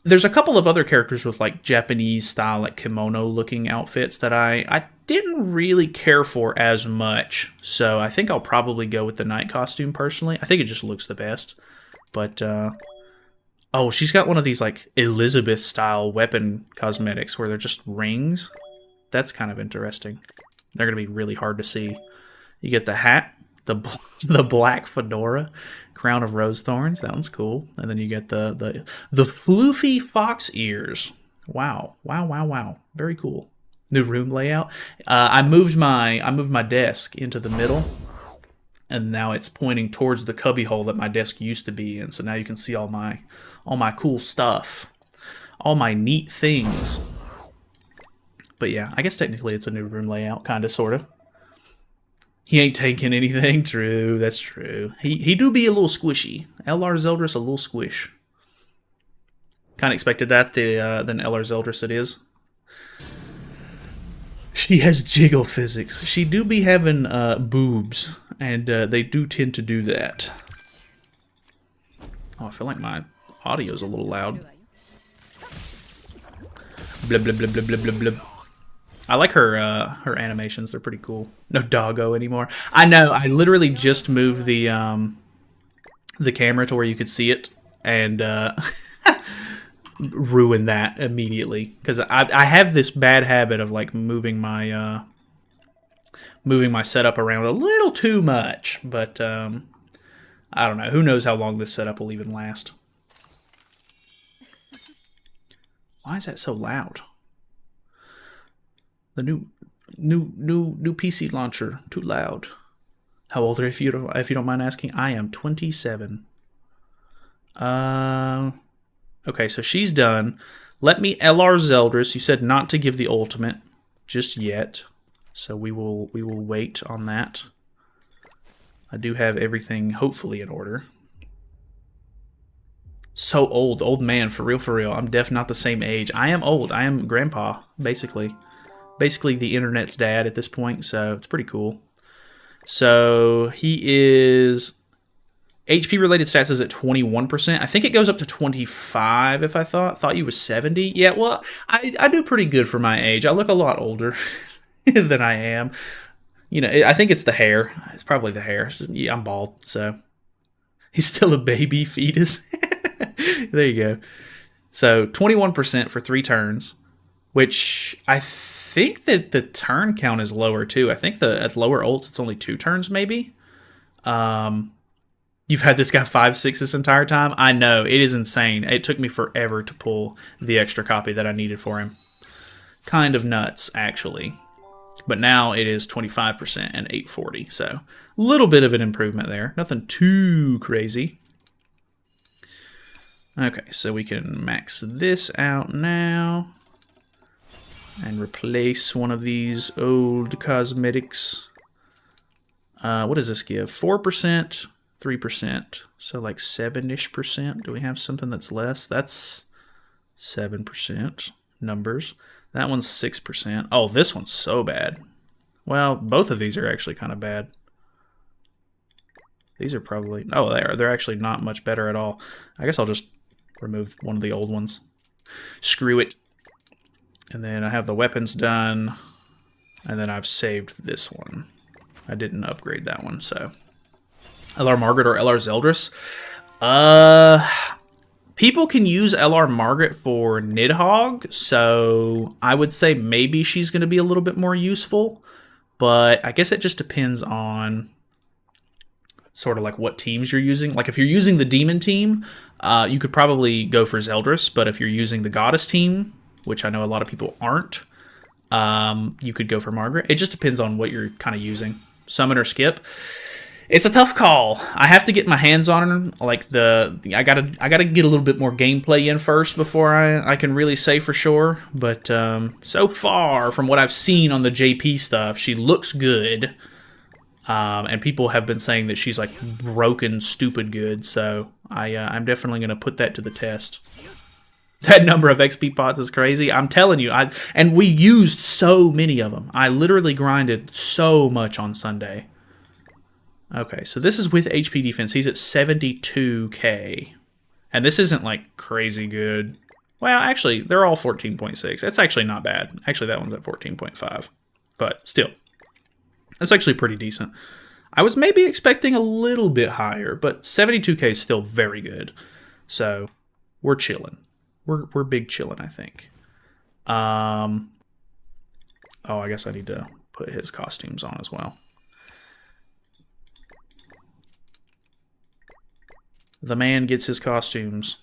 A: There's a couple of other characters with like Japanese style, like kimono looking outfits that I didn't really care for as much. So I think I'll probably go with the Knight costume personally. I think it just looks the best. But, oh, she's got one of these like Elizabeth style weapon cosmetics where they're just rings. That's kind of interesting. They're going to be really hard to see. You get the hat, the black fedora, crown of rose thorns. That one's cool. And then you get the floofy fox ears. Wow. Very cool. New room layout. I moved my desk into the middle, and now it's pointing towards the cubby hole that my desk used to be in. So now you can see all my cool stuff, all my neat things. But yeah, I guess technically it's a new room layout, kind of, sort of. He ain't taking anything. True, that's true. He do be a little squishy. LR Zeldris a little squish. Kind of expected that than LR Zeldris it is. She has jiggle physics. She do be having boobs, and they do tend to do that. Oh, I feel like my audio's a little loud. Blub blub blub blub blub blub blub. I like her animations. They're pretty cool. No doggo anymore. I know. I literally just moved the camera to where you could see it, and ruined that immediately because I have this bad habit of like moving my setup around a little too much. But I don't know. Who knows how long this setup will even last? Why is that so loud? The new PC launcher, too loud. How old are you, if you don't mind asking? I am 27. Okay, so she's done. Let me LR Zeldris. You said not to give the ultimate just yet, so we will wait on that. I do have everything hopefully in order. So old man, for real, for real. I'm definitely not the same age. I am old. I am grandpa, basically. Basically the internet's dad at this point, so it's pretty cool. So he is... HP related stats is at 21%. I think it goes up to 25 if I thought you was 70. Yeah, well, I do pretty good for my age. I look a lot older than I am. You know, I think it's the hair. It's probably the hair. Yeah, I'm bald, so he's still a baby fetus. There you go. So 21% for 3 turns, which I think that the turn count is lower too. I think at lower ults it's only 2 turns maybe. You've had this guy 5/6 this entire time. I know, it is insane. It took me forever to pull the extra copy that I needed for him. Kind of nuts, actually. But now it is 25% and 840. So a little bit of an improvement there. Nothing too crazy. Okay, so we can max this out now. And replace one of these old cosmetics. What does this give? 4%, 3%. So like 7-ish%. Do we have something that's less? That's 7% numbers. That one's 6%. Oh, this one's so bad. Well, both of these are actually kind of bad. These are probably... Oh, they're actually not much better at all. I guess I'll just remove one of the old ones. Screw it. And then I have the weapons done. And then I've saved this one. I didn't upgrade that one, so... LR Margaret or LR Zeldris? People can use LR Margaret for Nidhogg, so I would say maybe she's going to be a little bit more useful. But I guess it just depends on sort of like what teams you're using. Like if you're using the Demon team, you could probably go for Zeldris. But if you're using the Goddess team, which I know a lot of people aren't, you could go for Margaret. It just depends on what you're kind of using. Summon or skip. It's a tough call. I have to get my hands on her. Like I gotta get a little bit more gameplay in first before I can really say for sure. But so far, from what I've seen on the JP stuff, she looks good. And people have been saying that she's like broken, stupid good. So I'm definitely gonna put that to the test. That number of XP pots is crazy. I'm telling you. And we used so many of them. I literally grinded so much on Sunday. Okay, so this is with HP defense. He's at 72k. And this isn't like crazy good. Well, actually, they're all 14.6. That's actually not bad. Actually, that one's at 14.5. But still, that's actually pretty decent. I was maybe expecting a little bit higher, but 72k is still very good. So we're chilling. We're big chilling, I think. Oh, I guess I need to put his costumes on as well. The man gets his costumes.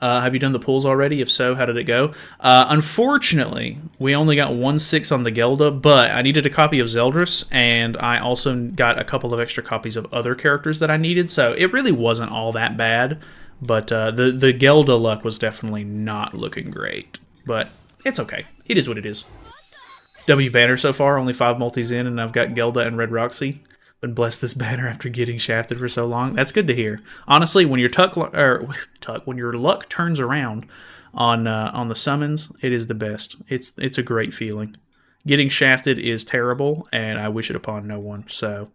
A: Have you done the pulls already? If so, how did it go? Unfortunately, we only got 1/6 on the Gelda, but I needed a copy of Zeldris, and I also got a couple of extra copies of other characters that I needed, so it really wasn't all that bad. But the Gelda luck was definitely not looking great. But it's okay. It is what it is. W banner so far, only 5 multis in, and I've got Gelda and Red Roxy. Been blessed this banner after getting shafted for so long. That's good to hear. Honestly, when your when your luck turns around on the summons, it is the best. It's a great feeling. Getting shafted is terrible, and I wish it upon no one. So,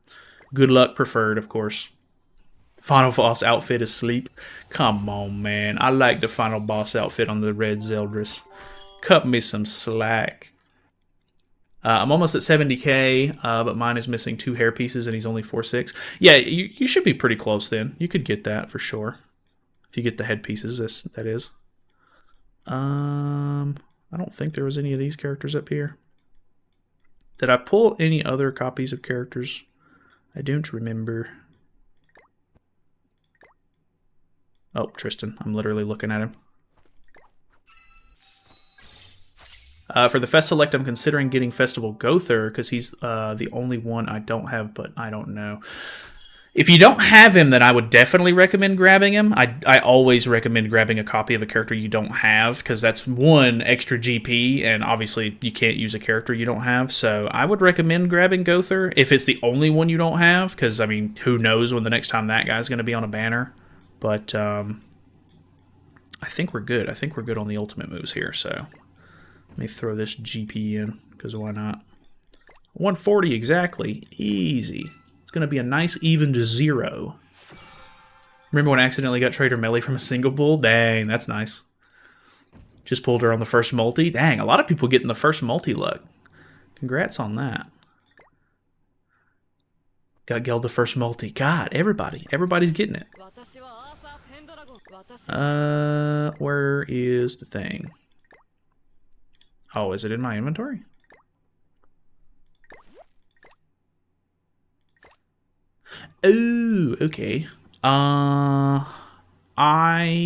A: good luck preferred, of course. Final boss outfit is sleep. Come on, man. I like the final boss outfit on the red Zeldris. Cut me some slack. I'm almost at 70k, but mine is missing 2 hair pieces, and he's only 4/6. Yeah, you should be pretty close then. You could get that for sure. If you get the head pieces, that is. I don't think there was any of these characters up here. Did I pull any other copies of characters? I don't remember. Oh, Tristan. I'm literally looking at him. For the Fest Select, I'm considering getting Festival Gother because he's the only one I don't have, but I don't know. If you don't have him, then I would definitely recommend grabbing him. I always recommend grabbing a copy of a character you don't have, because that's one extra GP, and obviously you can't use a character you don't have. So I would recommend grabbing Gother if it's the only one you don't have, because I mean, who knows when the next time that guy's going to be on a banner. But I think we're good. I think we're good on the ultimate moves here. So let me throw this GP in, because why not? 140 exactly. Easy. It's going to be a nice even to 0. Remember when I accidentally got Trader Melly from a single pull? Dang, that's nice. Just pulled her on the first multi. Dang, a lot of people getting the first multi luck. Congrats on that. Got Gelda first multi. God, everybody's getting it. Where is the thing? Oh, is it in my inventory? Oh, okay. I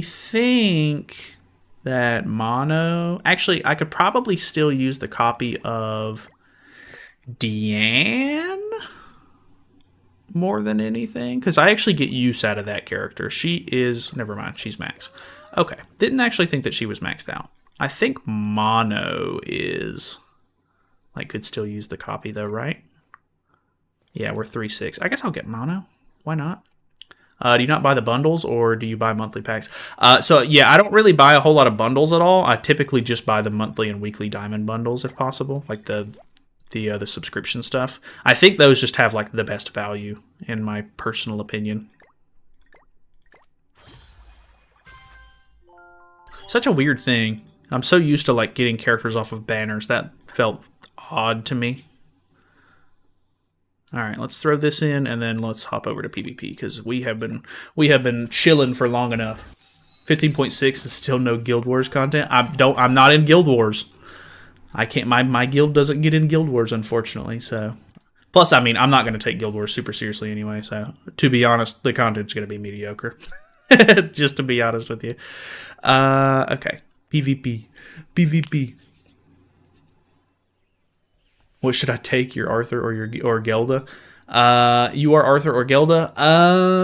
A: think that mono... Actually, I could probably still use the copy of Deanne more than anything, because I actually get use out of that character. She is... Never mind, she's max. Okay, didn't actually think that she was maxed out. I think mono is... Like, could still use the copy, though, right? Yeah, we're 3-6. I guess I'll get mono. Why not? Do you not buy the bundles, or do you buy monthly packs? So, yeah, I don't really buy a whole lot of bundles at all. I typically just buy the monthly and weekly diamond bundles, if possible, like the subscription stuff. I think those just have, like, the best value, in my personal opinion. Such a weird thing. I'm so used to, like, getting characters off of banners. That felt odd to me. All right, let's throw this in, and then let's hop over to PvP, because we have been chilling for long enough. 15.6 is still no Guild Wars content. I'm not in Guild Wars. I can't. My guild doesn't get in Guild Wars, unfortunately. So, plus, I mean, I'm not going to take Guild Wars super seriously anyway. So, to be honest, the content's going to be mediocre. Just to be honest with you. Okay, PvP. What should I take, your Arthur or Gelda? You are Arthur or Gelda?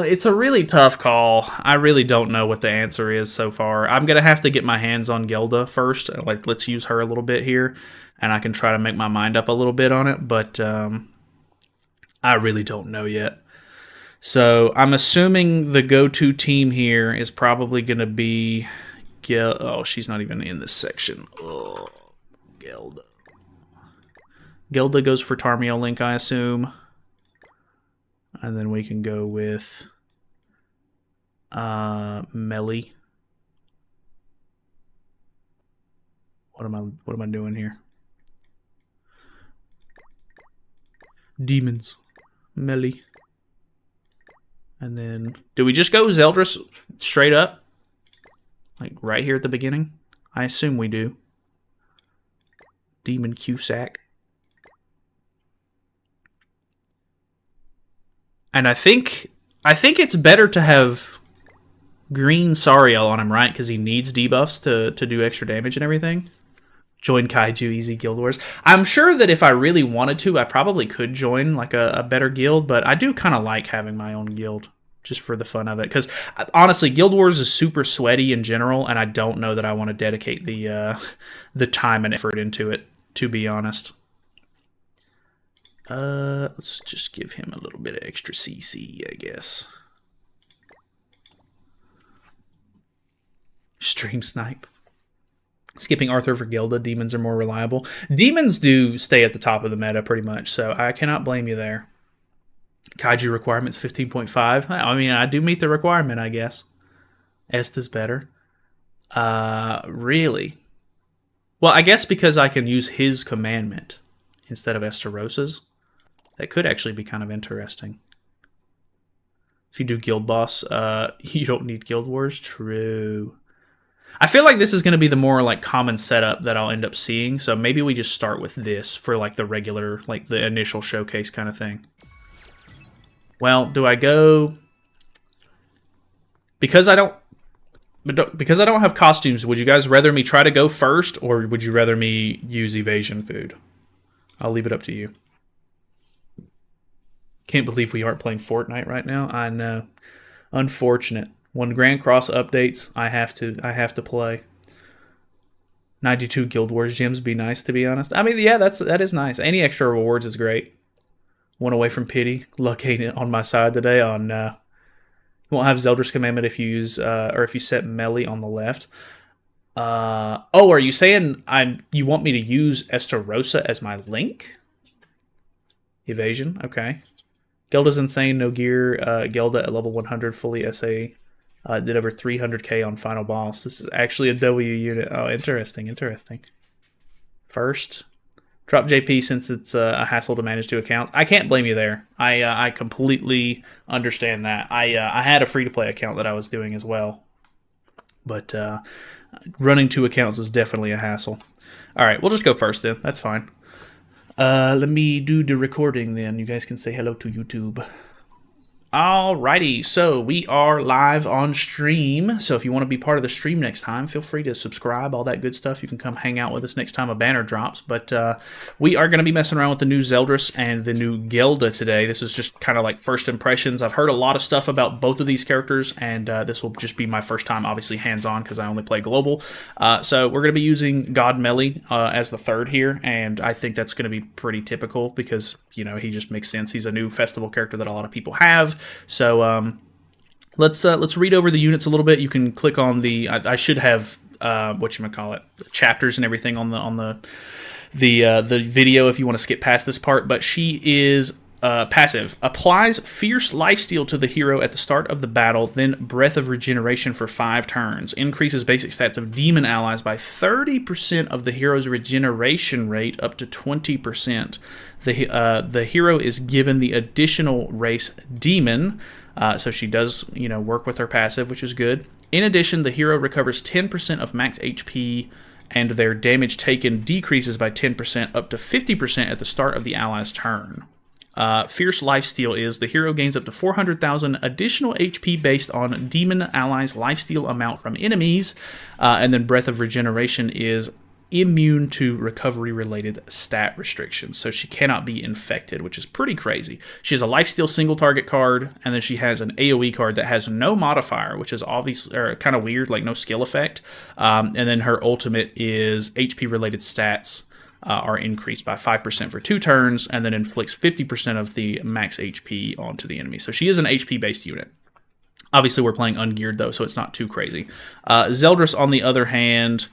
A: It's a really tough call. I really don't know what the answer is so far. I'm gonna have to get my hands on Gelda first. Like, let's use her a little bit here, and I can try to make my mind up a little bit on it. But I really don't know yet. So I'm assuming the go-to team here is probably gonna be Oh, she's not even in this section. Oh, Gelda. Gelda goes for Tarmio Link, I assume. And then we can go with Melly. What am I doing here? Demons. Melly. And then do we just go Zeldris straight up? Like right here at the beginning? I assume we do. Demon Cusack. And I think it's better to have green Sariel on him, right? Because he needs debuffs to do extra damage and everything. Join Kaiju Easy Guild Wars. I'm sure that if I really wanted to, I probably could join like a better guild, but I do kind of like having my own guild just for the fun of it. Because honestly, Guild Wars is super sweaty in general, and I don't know that I want to dedicate the time and effort into it, to be honest. Let's just give him a little bit of extra CC, I guess. Stream snipe. Skipping Arthur for Gelda. Demons are more reliable. Demons do stay at the top of the meta pretty much, so I cannot blame you there. Kaiju requirements 15.5. I mean, I do meet the requirement, I guess. Esta's better. Really? Well, I guess because I can use his commandment instead of Estarosa's. That could actually be kind of interesting. If you do Guild Boss, you don't need Guild Wars. True. I feel like this is going to be the more like common setup that I'll end up seeing. So maybe we just start with this for like the regular, like the initial showcase kind of thing. Well, do I go... Because I don't have costumes, would you guys rather me try to go first, or would you rather me use evasion food? I'll leave it up to you. Can't believe we aren't playing Fortnite right now. I know. Unfortunate. When Grand Cross updates, I have to play. 92 Guild Wars gems would be nice, to be honest. I mean, yeah, that is nice. Any extra rewards is great. One away from pity. Luck ain't on my side today. Oh no. You won't have Zeldris commandment if you use or if you set melee on the left. Oh, are you saying you want me to use Estarossa as my link? Evasion, okay. Gelda's insane, no gear. Gelda at level 100, fully SA. Did over 300k on final boss. This is actually a W unit. Oh, interesting. First, drop JP since it's a hassle to manage 2 accounts. I can't blame you there. I completely understand that. I had a free-to-play account that I was doing as well. But running 2 accounts is definitely a hassle. All right, we'll just go first then. That's fine. Let me do the recording then. You guys can say hello to YouTube. Alrighty, so we are live on stream. So if you want to be part of the stream next time, feel free to subscribe, all that good stuff. You can come hang out with us next time a banner drops. But we are going to be messing around with the new Zeldris and the new Gelda today. This is just kind of like first impressions. I've heard a lot of stuff about both of these characters, and this will just be my first time, obviously, hands-on, because I only play global. So we're going to be using God Melee as the third here, and I think that's going to be pretty typical because, you know, he just makes sense. He's a new festival character that a lot of people have. So let's read over the units a little bit. You can click on the I should have whatchamacallit, chapters and everything on the video if you want to skip past this part. But she is passive. Applies Fierce Lifesteal to the hero at the start of the battle, then Breath of Regeneration for 5 turns. Increases basic stats of demon allies by 30% of the hero's regeneration rate up to 20%. The hero is given the additional race Demon, so she does, you know, work with her passive, which is good. In addition, the hero recovers 10% of max HP, and their damage taken decreases by 10% up to 50% at the start of the ally's turn. Fierce Lifesteal is the hero gains up to 400,000 additional HP based on demon allies' lifesteal amount from enemies, and then Breath of Regeneration is immune to recovery-related stat restrictions, so she cannot be infected, which is pretty crazy. She has a lifesteal single target card, and then she has an AoE card that has no modifier, which is obviously kind of weird, like no skill effect. And then her ultimate is HP-related stats are increased by 5% for 2 turns, and then inflicts 50% of the max HP onto the enemy. So she is an HP-based unit. Obviously, we're playing ungeared, though, so it's not too crazy. Zeldris, on the other hand,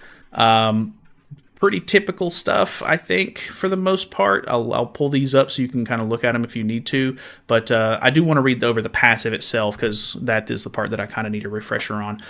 A: pretty typical stuff, I think, for the most part. I'll pull these up so you can kind of look at them if you need to, but I do want to read over the passive itself because that is the part that I kind of need a refresher on.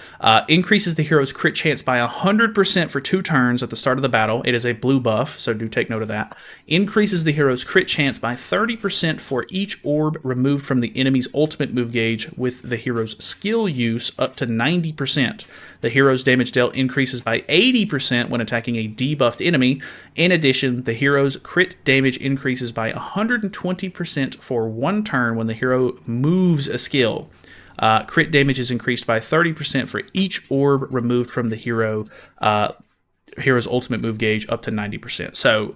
A: Increases the hero's crit chance by 100% for 2 turns at the start of the battle. It is a blue buff, so do take note of that. Increases the hero's crit chance by 30% for each orb removed from the enemy's ultimate move gauge with the hero's skill use up to 90%. The hero's damage dealt increases by 80% when attacking a debuffed enemy. In addition, the hero's crit damage increases by 120% for 1 turn when the hero moves a skill. Crit damage is increased by 30% for each orb removed from the hero's ultimate move gauge up to 90%. So,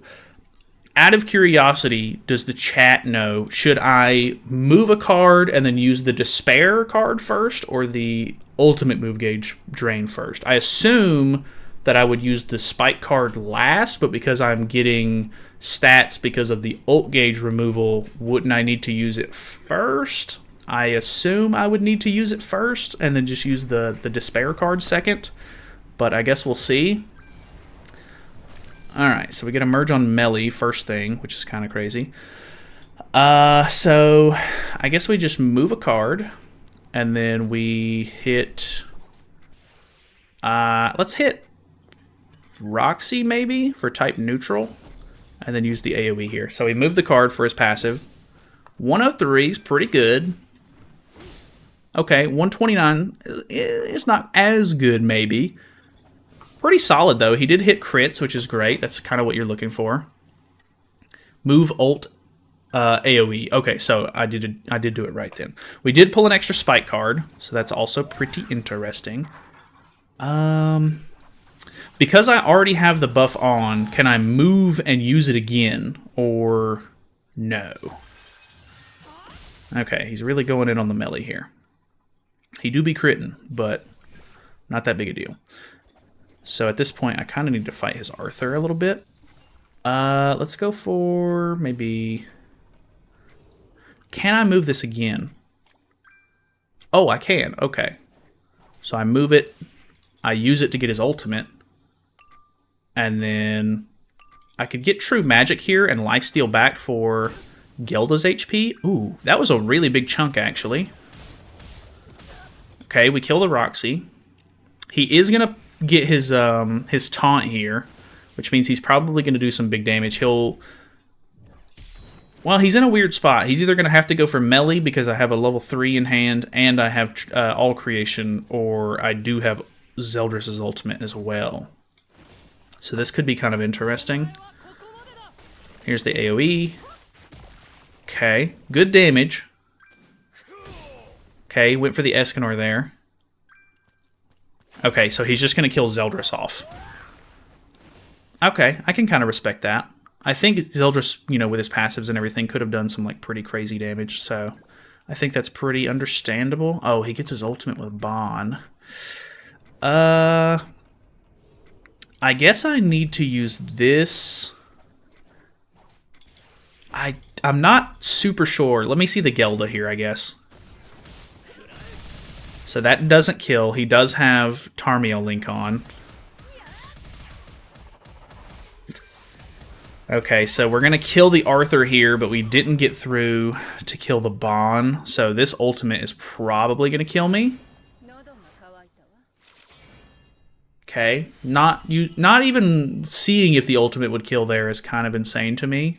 A: out of curiosity, does the chat know, should I move a card and then use the Despair card first or the ultimate move gauge drain first? I assume that I would use the Spike card last, but because I'm getting stats because of the ult gauge removal, wouldn't I need to use it first? I assume I would need to use it first and then just use the Despair card second, but I guess we'll see. Alright, so we get a merge on melee first thing, which is kind of crazy. So I guess we just move a card, and then we hit... let's hit Roxy, maybe, for type neutral, and then use the AoE here. So we move the card for his passive. 103 is pretty good. Okay, 129 is not as good, maybe. Pretty solid, though. He did hit crits, which is great. That's kind of what you're looking for. Move ult AoE. Okay, so I did do it right then. We did pull an extra spike card, so that's also pretty interesting. Because I already have the buff on, can I move and use it again, or no? Okay, he's really going in on the melee here. He do be critting, but not that big a deal. So at this point, I kind of need to fight his Arthur a little bit. Let's go for maybe... Can I move this again? Oh, I can. Okay. So I move it. I use it to get his ultimate. And then I could get True Magic here and lifesteal back for Gelda's HP. Ooh, that was a really big chunk, actually. Okay, we kill the Roxy. He is going to get his taunt here, which means he's probably going to do some big damage. Well, he's in a weird spot. He's either going to have to go for melee because I have a level 3 in hand and I have all creation, or I do have Zeldris' ultimate as well. So this could be kind of interesting. Here's the AoE. Okay, good damage. Okay, went for the Escanor there. Okay, so he's just going to kill Zeldris off. Okay, I can kind of respect that. I think Zeldris, you know, with his passives and everything, could have done some, like, pretty crazy damage, so I think that's pretty understandable. Oh, he gets his ultimate with Bon. I guess I need to use this. I'm not super sure. Let me see the Gelda here, I guess. So that doesn't kill. He does have Tarmiel Link on. Okay, so we're going to kill the Arthur here, but we didn't get through to kill the Bon. So this ultimate is probably going to kill me. Okay, not even seeing if the ultimate would kill there is kind of insane to me.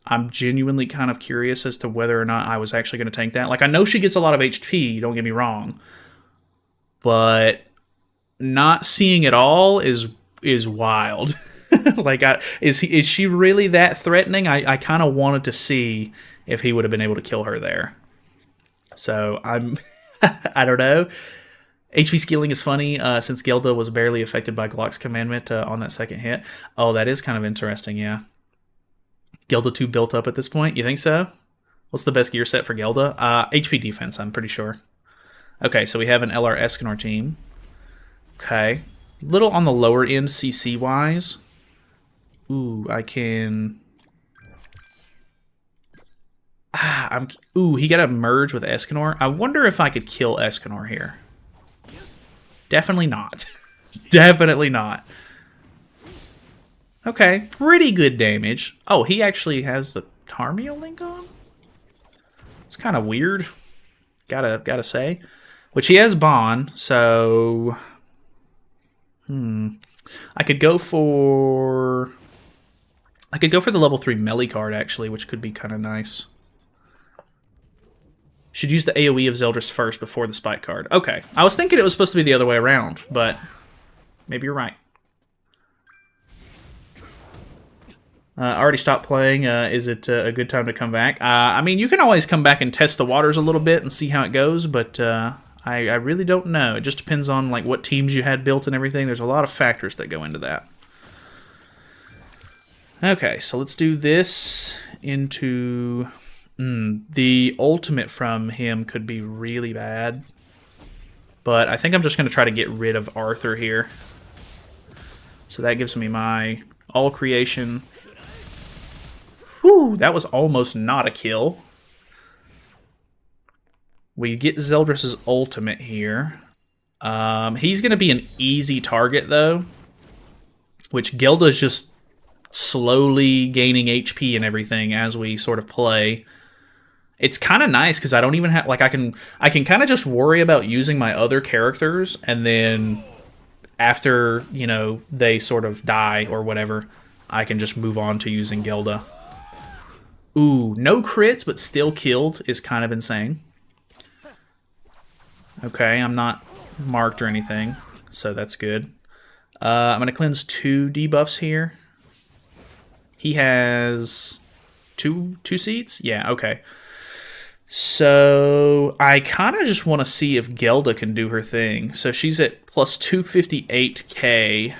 A: I'm genuinely kind of curious as to whether or not I was actually going to tank that. Like, I know she gets a lot of HP, don't get me wrong. But not seeing it all is wild. Like, is she really that threatening? I kind of wanted to see if he would have been able to kill her there. So, I don't know. HP scaling is funny, since Gelda was barely affected by Glock's commandment on that second hit. Oh, that is kind of interesting, yeah. Gelda 2 built up at this point? You think so? What's the best gear set for Gelda? HP defense, I'm pretty sure. Okay, so we have an LR Escanor team. Okay. Little on the lower end CC-wise. Ooh, I can... Ooh, he got to merge with Escanor. I wonder if I could kill Escanor here. Definitely not. Definitely not. Okay, pretty good damage. Oh, he actually has the Tarmiel Link on? It's kind of weird. Gotta say. Which he has Bon, so... I could go for the level 3 melee card, actually, which could be kind of nice. Should use the AoE of Zeldris first before the spike card. Okay. I was thinking it was supposed to be the other way around, but maybe you're right. I already stopped playing. Is it a good time to come back? I mean, you can always come back and test the waters a little bit and see how it goes, but I really don't know. It just depends on like what teams you had built and everything. There's a lot of factors that go into that. Okay, so let's do this into... the ultimate from him could be really bad. But I think I'm just going to try to get rid of Arthur here. So that gives me my all creation. Whew, that was almost not a kill. We get Zeldris' ultimate here. He's going to be an easy target, though. Which Gelda is just slowly gaining HP and everything as we sort of play. It's kind of nice because I don't even have... Like, I can kind of just worry about using my other characters, and then after, you know, they sort of die or whatever, I can just move on to using Gelda. Ooh, no crits, but still killed is kind of insane. Okay, I'm not marked or anything, so that's good. I'm going to cleanse 2 debuffs here. He has two seeds? Yeah, okay. So I kind of just want to see if Gelda can do her thing. So she's at plus 258k.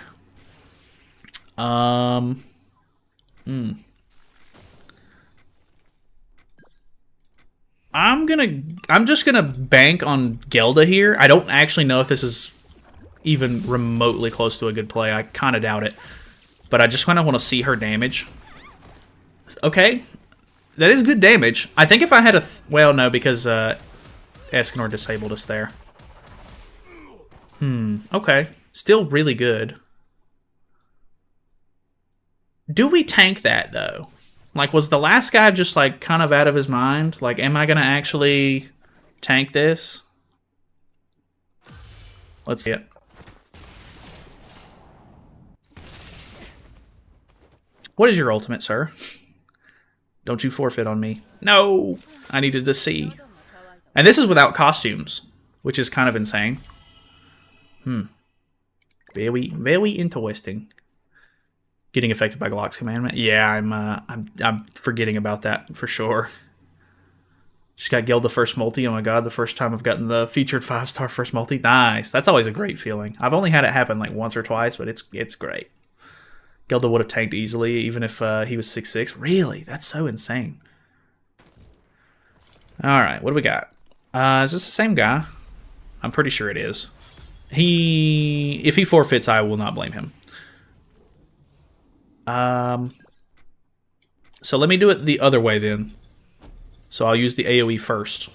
A: I'm just gonna bank on Gelda here. I don't actually know if this is even remotely close to a good play. I kind of doubt it. But I just kind of want to see her damage. Okay. That is good damage. I think if I had a... well, no, because Escanor disabled us there. Okay. Still really good. Do we tank that, though? Like, was the last guy just, like, kind of out of his mind? Like, am I going to actually tank this? Let's see it. What is your ultimate, sir? Don't you forfeit on me. No! I needed to see. And this is without costumes, which is kind of insane. Very, very interesting. Getting affected by Glock's commandment. Yeah, I'm forgetting about that for sure. Just got Gelda first multi. Oh my god, the first time I've gotten the featured 5-star first multi. Nice. That's always a great feeling. I've only had it happen like once or twice, but it's great. Gelda would have tanked easily, even if he was 6'6". Really? That's so insane. Alright, what do we got? Is this the same guy? I'm pretty sure it is. If he forfeits, I will not blame him. So let me do it the other way then. So I'll use the AoE first.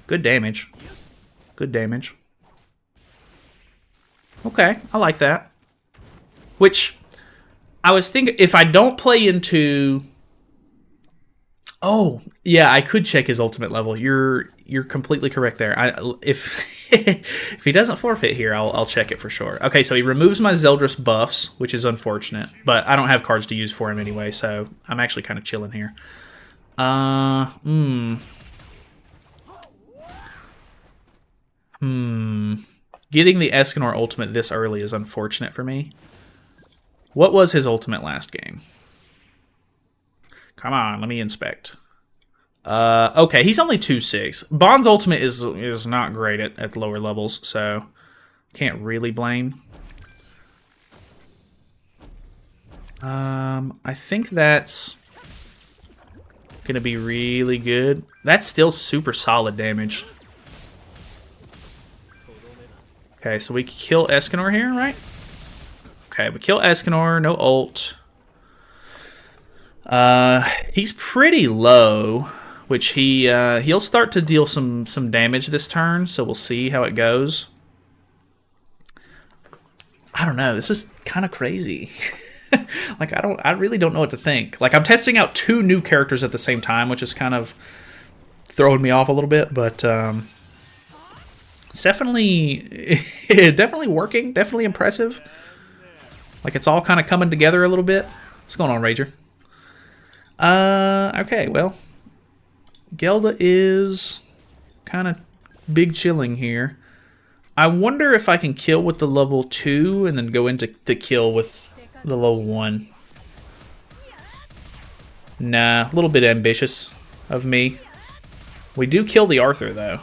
A: Good damage. Good damage. Okay, I like that. Which, I was thinking, if I don't play into... oh, yeah, I could check his ultimate level. You're completely correct there. If if he doesn't forfeit here, I'll check it for sure. Okay, so he removes my Zeldris buffs, which is unfortunate. But I don't have cards to use for him anyway, so I'm actually kind of chilling here. Getting the Escanor ultimate this early is unfortunate for me. What was his ultimate last game? Come on, let me inspect. Okay, he's only 2-6. Bond's ultimate is not great at lower levels, so can't really blame. I think that's gonna be really good. That's still super solid damage. Okay, so we kill Escanor here, right? Okay, we kill Escanor, no ult. He's pretty low, which he'll start to deal some damage this turn, so we'll see how it goes. I don't know, this is kind of crazy. Like, I really don't know what to think. Like, I'm testing out 2 new characters at the same time, which is kind of throwing me off a little bit, but it's definitely working, definitely impressive. Like, it's all kind of coming together a little bit. What's going on, Rager? Okay, well, Gelda is kind of big chilling here. I wonder if I can kill with the level 2 and then go into kill with the level 1. Nah, a little bit ambitious of me. We do kill the Arthur though.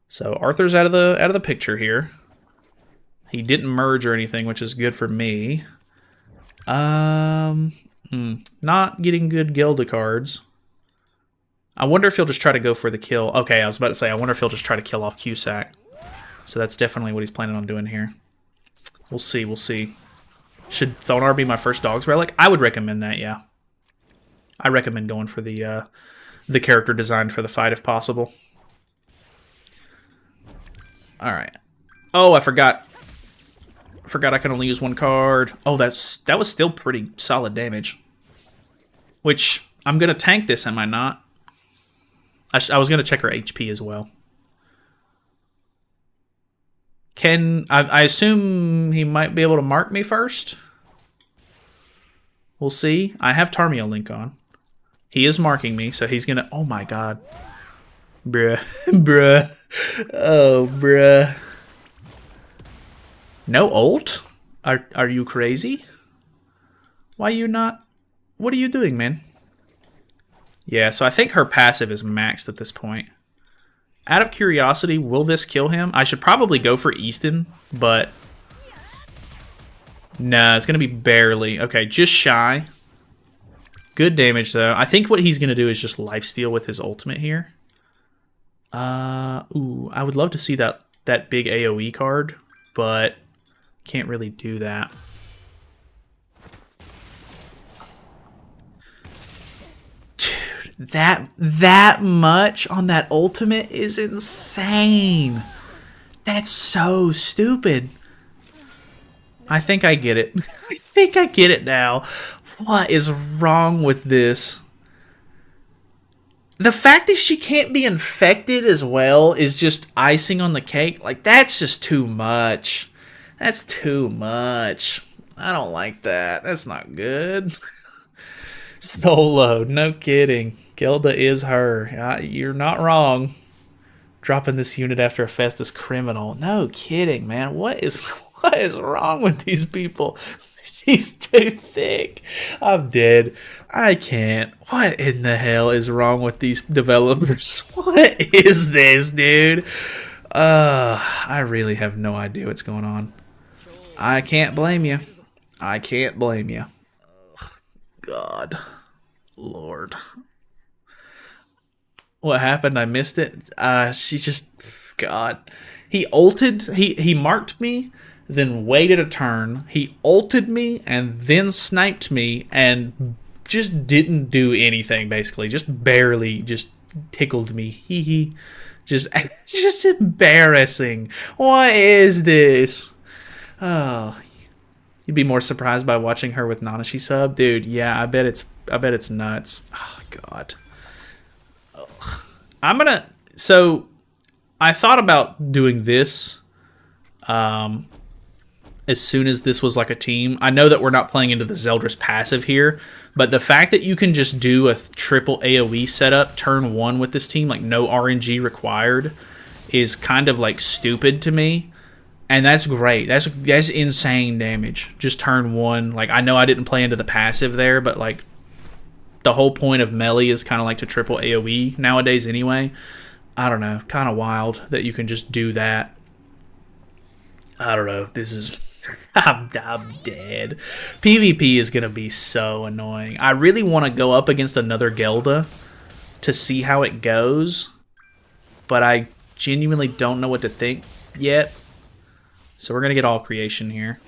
A: So Arthur's out of the picture here. He didn't merge or anything, which is good for me. Not getting good Gelda cards. I wonder if he'll just try to go for the kill. Okay, I was about to say, I wonder if he'll just try to kill off Cusack. So that's definitely what he's planning on doing here. We'll see, we'll see. Should Thonar be my first Dog's Relic? I would recommend that, yeah. I recommend going for the character design for the fight if possible. Alright. Oh, I forgot. I could only use 1 card. Oh, that was still pretty solid damage. Which, I'm going to tank this, am I not? I was going to check her HP as well. I assume he might be able to mark me first? We'll see. I have Tarmio Link on. He is marking me, so he's going to... oh my god. Bruh. Bruh. Oh, bruh. No ult? Are you crazy? Why you not... what are you doing, man? Yeah, so I think her passive is maxed at this point. Out of curiosity, will this kill him? I should probably go for Easton, but... nah, it's going to be barely. Okay, just shy. Good damage, though. I think what he's going to do is just lifesteal with his ultimate here. Ooh, I would love to see that big AoE card, but can't really do that. Dude, that much on that ultimate is insane. That's so stupid. I think I get it. I think I get it now. What is wrong with this? The fact that she can't be infected as well is just icing on the cake. Like, that's just too much. That's too much. I don't like that. That's not good. Solo, no kidding. Gelda is her. You're not wrong. Dropping this unit after a Festus criminal. No kidding, man. What is wrong with these people? She's too thick. I'm dead. I can't. What in the hell is wrong with these developers? What is this, dude? I really have no idea what's going on. I can't blame you. I can't blame you. God. Lord. What happened? I missed it. She just... God. He ulted. He marked me, then waited a turn. He ulted me and then sniped me and just didn't do anything, basically. Just barely just tickled me. Hee hee. Just embarrassing. What is this? Oh, you'd be more surprised by watching her with Nanashi sub, dude. Yeah, I bet it's nuts. Oh God. Ugh. So I thought about doing this as soon as this was like a team. I know that we're not playing into the Zeldris passive here, but the fact that you can just do a triple AoE setup turn 1 with this team, like no RNG required, is kind of like stupid to me. And that's great. That's insane damage. Just turn 1. Like, I know I didn't play into the passive there, but like the whole point of melee is kind of like to triple AoE nowadays anyway. I don't know. Kind of wild that you can just do that. I don't know. This is... I'm dead. PvP is going to be so annoying. I really want to go up against another Gelda to see how it goes, but I genuinely don't know what to think yet. So we're going to get all creation here.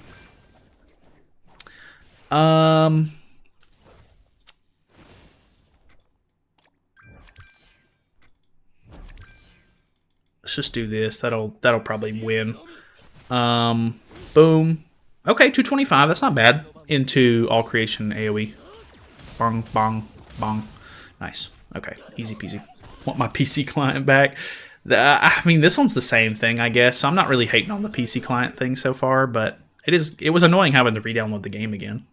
A: Let's just do this. That'll probably win. Boom. Okay, 225. That's not bad. Into all creation AoE. Bong, bong, bong. Nice. Okay, easy peasy. Want my PC client back. I mean, this one's the same thing, I guess. I'm not really hating on the PC client thing so far, but it was annoying having to re-download the game again.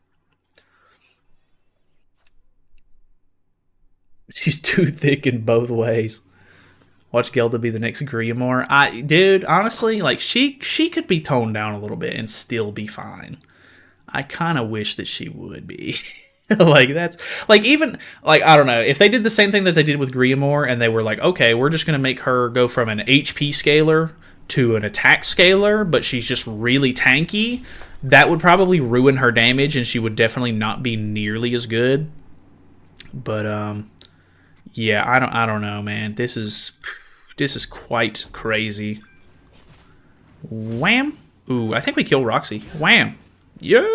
A: She's too thick in both ways. Watch Gelda be the next Griamore. Dude, honestly, like she could be toned down a little bit and still be fine. I kind of wish that she would be. Like, that's like, even like, I don't know, if they did the same thing that they did with Griamore and they were like, okay, we're just gonna make her go from an HP scaler to an attack scaler, but she's just really tanky, that would probably ruin her damage and she would definitely not be nearly as good. But yeah, I don't know, man. This is quite crazy. Wham! Ooh, I think we kill Roxy. Wham! Yeah,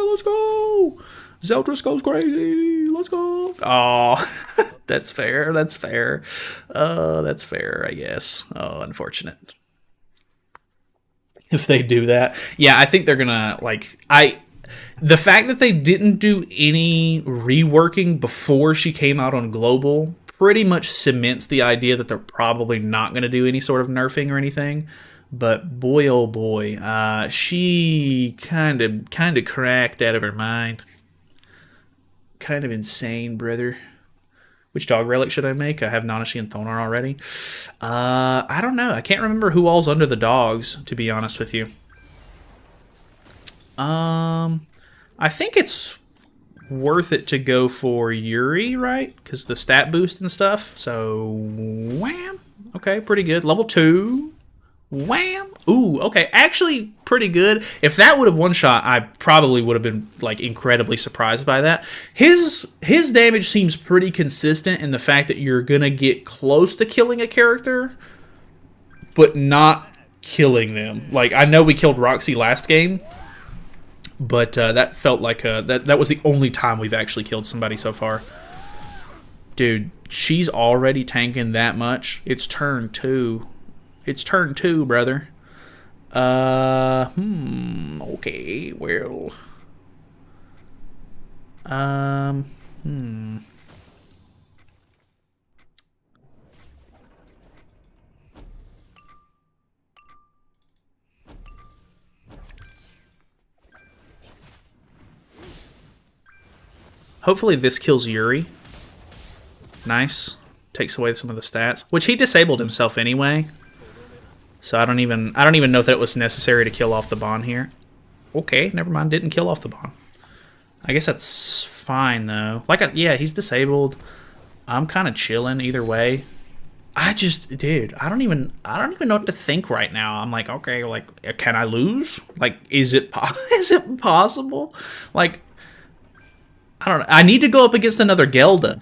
A: let's go! Zeldris goes crazy. Let's go! Oh, that's fair. That's fair. That's fair, I guess. Oh, unfortunate. If they do that, yeah, I think they're gonna the fact that they didn't do any reworking before she came out on Global pretty much cements the idea that they're probably not going to do any sort of nerfing or anything. But boy, oh boy, she kind of cracked out of her mind. Kind of insane, brother. Which dog relic should I make? I have Nanashi and Thonar already. I don't know. I can't remember who all's under the dogs, to be honest with you. I think it's worth it to go for Yuri, right? Because the stat boost and stuff. So, wham. Okay, pretty good. Level 2. Wham! Ooh, okay. Actually, pretty good. If that would have one shot, I probably would have been like incredibly surprised by that. His damage seems pretty consistent in the fact that you're gonna get close to killing a character, but not killing them. Like, I know we killed Roxy last game, but that felt like that was the only time we've actually killed somebody so far. Dude, she's already tanking that much. It's turn 2. It's turn 2, brother. Okay, well. Hopefully this kills Yuri. Nice. Takes away some of the stats, which he disabled himself anyway. So I don't even know if that it was necessary to kill off the Bond here. Okay, never mind. Didn't kill off the Bond. I guess that's fine though. Yeah, he's disabled. I'm kind of chilling either way. Dude, I don't even know what to think right now. I'm like, okay, like, can I lose? Like, is it possible? Like, I don't know. I need to go up against another Gelda.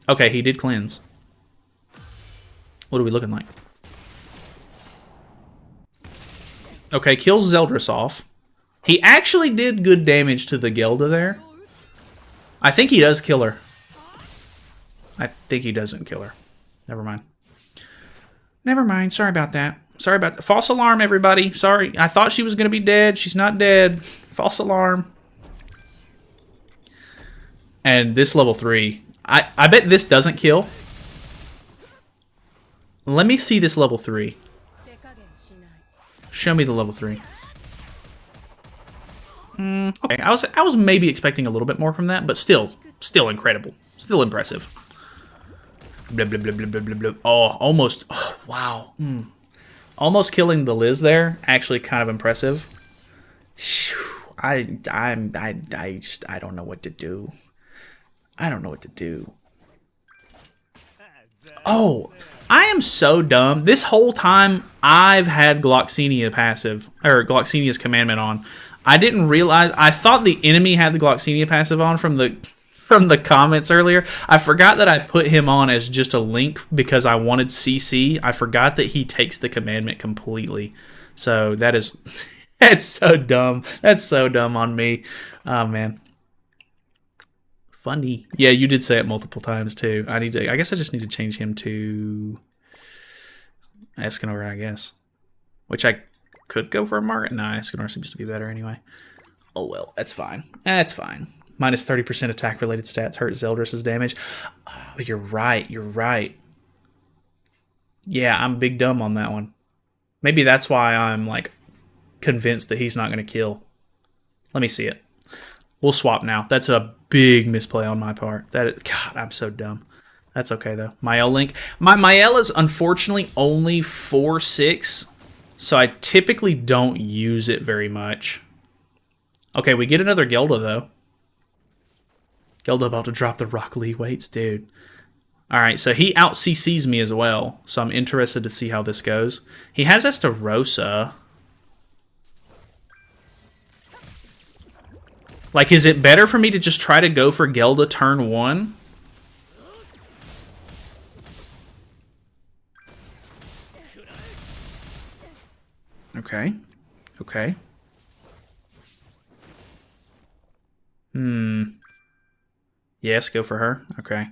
A: Okay, he did cleanse. What are we looking like? Okay, kills Zeldris off. He actually did good damage to the Gelda there. I think he does kill her. I think he doesn't kill her. Never mind. Never mind. Sorry about that. Sorry about that. False alarm, everybody. Sorry. I thought she was going to be dead. She's not dead. False alarm. And this level 3. I bet this doesn't kill. Let me see this level 3. Show me the level 3. Okay, I was maybe expecting a little bit more from that, but still incredible. Still impressive. Blah, blah, blah, blah, blah, blah, blah. Oh, almost. Oh, wow. Almost killing the Liz there. Actually kind of impressive. I don't know what to do. I don't know what to do. Oh, I am so dumb. This whole time, I've had Gloxenia passive, or Gloxenia's commandment on. I didn't realize, I thought the enemy had the Gloxenia passive on from the comments earlier. I forgot that I put him on as just a link because I wanted CC. I forgot that he takes the commandment completely. So that is, that's so dumb. That's so dumb on me. Oh, man. Funny. Yeah, you did say it multiple times too. I guess I just need to change him to Escanor, I guess. Which I could go for a Margaret. No, Escanor seems to be better anyway. Oh well, that's fine. That's fine. Minus 30% attack related stats hurt Zeldris' damage. Oh, you're right. You're right. Yeah, I'm big dumb on that one. Maybe that's why I'm like convinced that he's not going to kill. Let me see it. We'll swap now. That's a big misplay on my part. God, I'm so dumb. That's okay, though. Mael link. My Mael is unfortunately only 4/6, so I typically don't use it very much. Okay, we get another Gelda, though. Gelda about to drop the Rock Lee weights, dude. Alright, so he out-CCs me as well, so I'm interested to see how this goes. He has Estarossa. Like, is it better for me to just try to go for Gelda turn 1? Okay. Okay. Yes, go for her. Okay.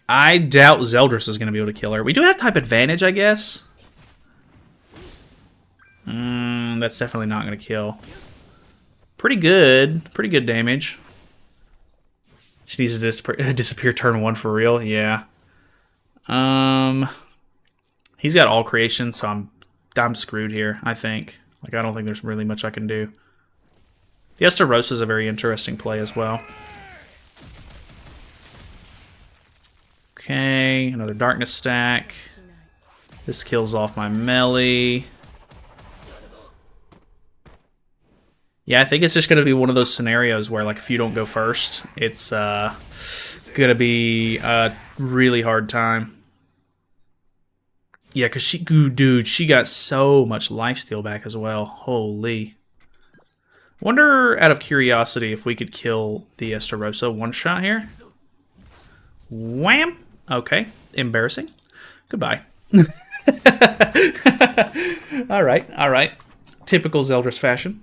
A: I doubt Zeldris is going to be able to kill her. We do have type advantage, I guess. That's definitely not going to kill. Pretty good. Pretty good damage. She needs to disappear turn 1 for real. Yeah. He's got all creation, so I'm screwed here, I think. Like, I don't think there's really much I can do. The Estarossa is a very interesting play as well. Okay, another darkness stack. This kills off my melee. Yeah, I think it's just going to be one of those scenarios where, like, if you don't go first, it's going to be a really hard time. Yeah, because dude, she got so much lifesteal back as well. Holy. Wonder, out of curiosity, if we could kill the Estarossa one shot here. Wham! Okay, embarrassing. Goodbye. Alright, alright. Typical Zeldris fashion.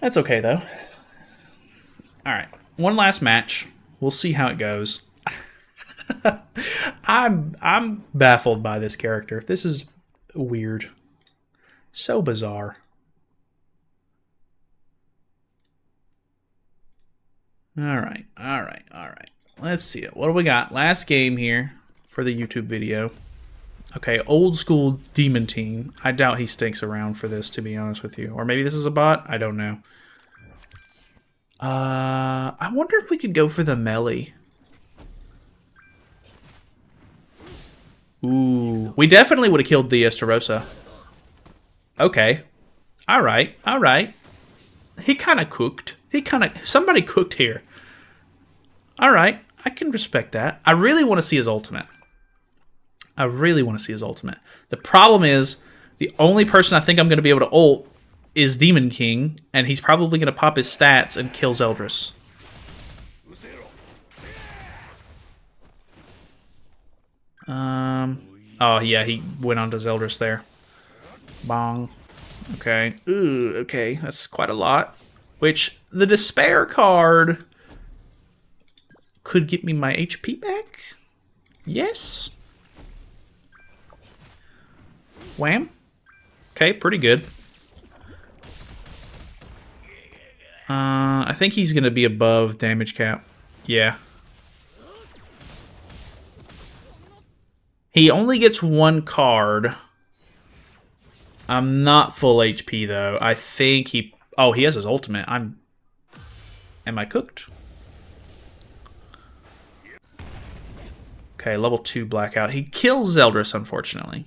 A: That's okay, though. Alright, one last match. We'll see how it goes. I'm baffled by this character. This is weird. So bizarre. Alright, alright, alright. Let's see it. What do we got? Last game here for the YouTube video. Okay, old school demon team. I doubt he sticks around for this, to be honest with you. Or maybe this is a bot? I don't know. I wonder if we could go for the melee. Ooh, we definitely would have killed the Estarossa. Okay. Alright, alright. He kind of cooked. Somebody cooked here. Alright, I can respect that. I really want to see his ultimate. I really want to see his ultimate. The problem is, the only person I think I'm going to be able to ult is Demon King, and he's probably going to pop his stats and kill Zeldris. Oh yeah, he went on to Zeldris there. Bong. Okay. Ooh, okay, that's quite a lot. Which, the Despair card could get me my HP back? Yes? Wham. Okay, pretty good. I think he's going to be above damage cap. Yeah. He only gets one card. I'm not full HP, though. I think he... Oh, he has his ultimate. Am I cooked? Okay, level 2 blackout. He kills Zeldris, unfortunately.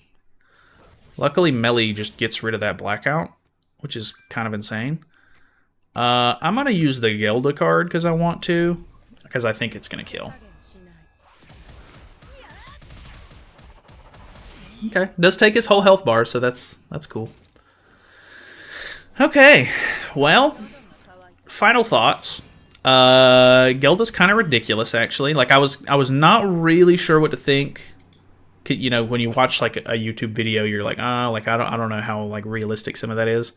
A: Luckily, melee just gets rid of that blackout, which is kind of insane. I'm going to use the Gelda card because I want to, because I think it's going to kill. Okay, does take his whole health bar, so that's cool. Okay, well, final thoughts. Gelda's kind of ridiculous, actually. Like I was not really sure what to think. You know, when you watch like a YouTube video, you're like, like I don't know how like realistic some of that is.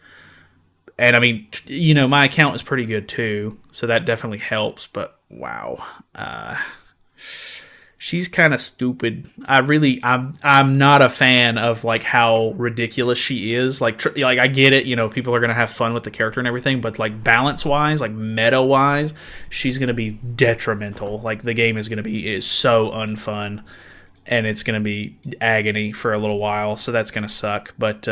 A: And I mean, you know, my account is pretty good too, so that definitely helps. But wow, she's kind of stupid. I'm not a fan of like how ridiculous she is. Like I get it, you know, people are gonna have fun with the character and everything, but like balance wise, like meta wise, she's gonna be detrimental. Like the game is so unfun, and it's gonna be agony for a little while. So that's gonna suck. But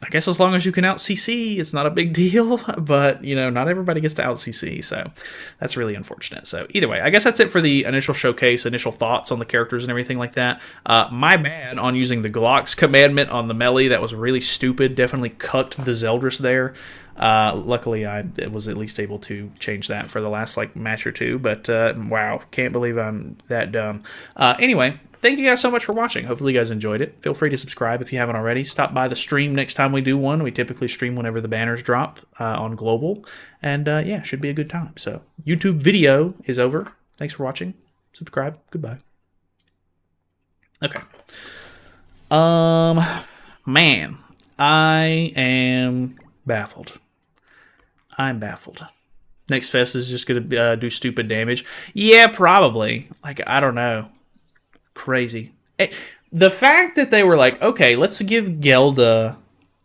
A: I guess as long as you can out CC, it's not a big deal, but, you know, not everybody gets to out CC, so that's really unfortunate. So either way, I guess that's it for the initial showcase, initial thoughts on the characters and everything like that. My bad on using the Glock's commandment on the melee. That was really stupid. Definitely cucked the Zeldris there. Luckily, I was at least able to change that for the last, like, match or two, but wow, can't believe I'm that dumb. Anyway, thank you guys so much for watching. Hopefully you guys enjoyed it. Feel free to subscribe if you haven't already. Stop by the stream next time we do one. We typically stream whenever the banners drop on Global. And yeah, should be a good time. So YouTube video is over. Thanks for watching. Subscribe. Goodbye. Okay. Man, I am baffled. I'm baffled. Next fest is just going to do stupid damage. Yeah, probably. Like, I don't know. Crazy. The fact that they were like, okay, let's give Gelda,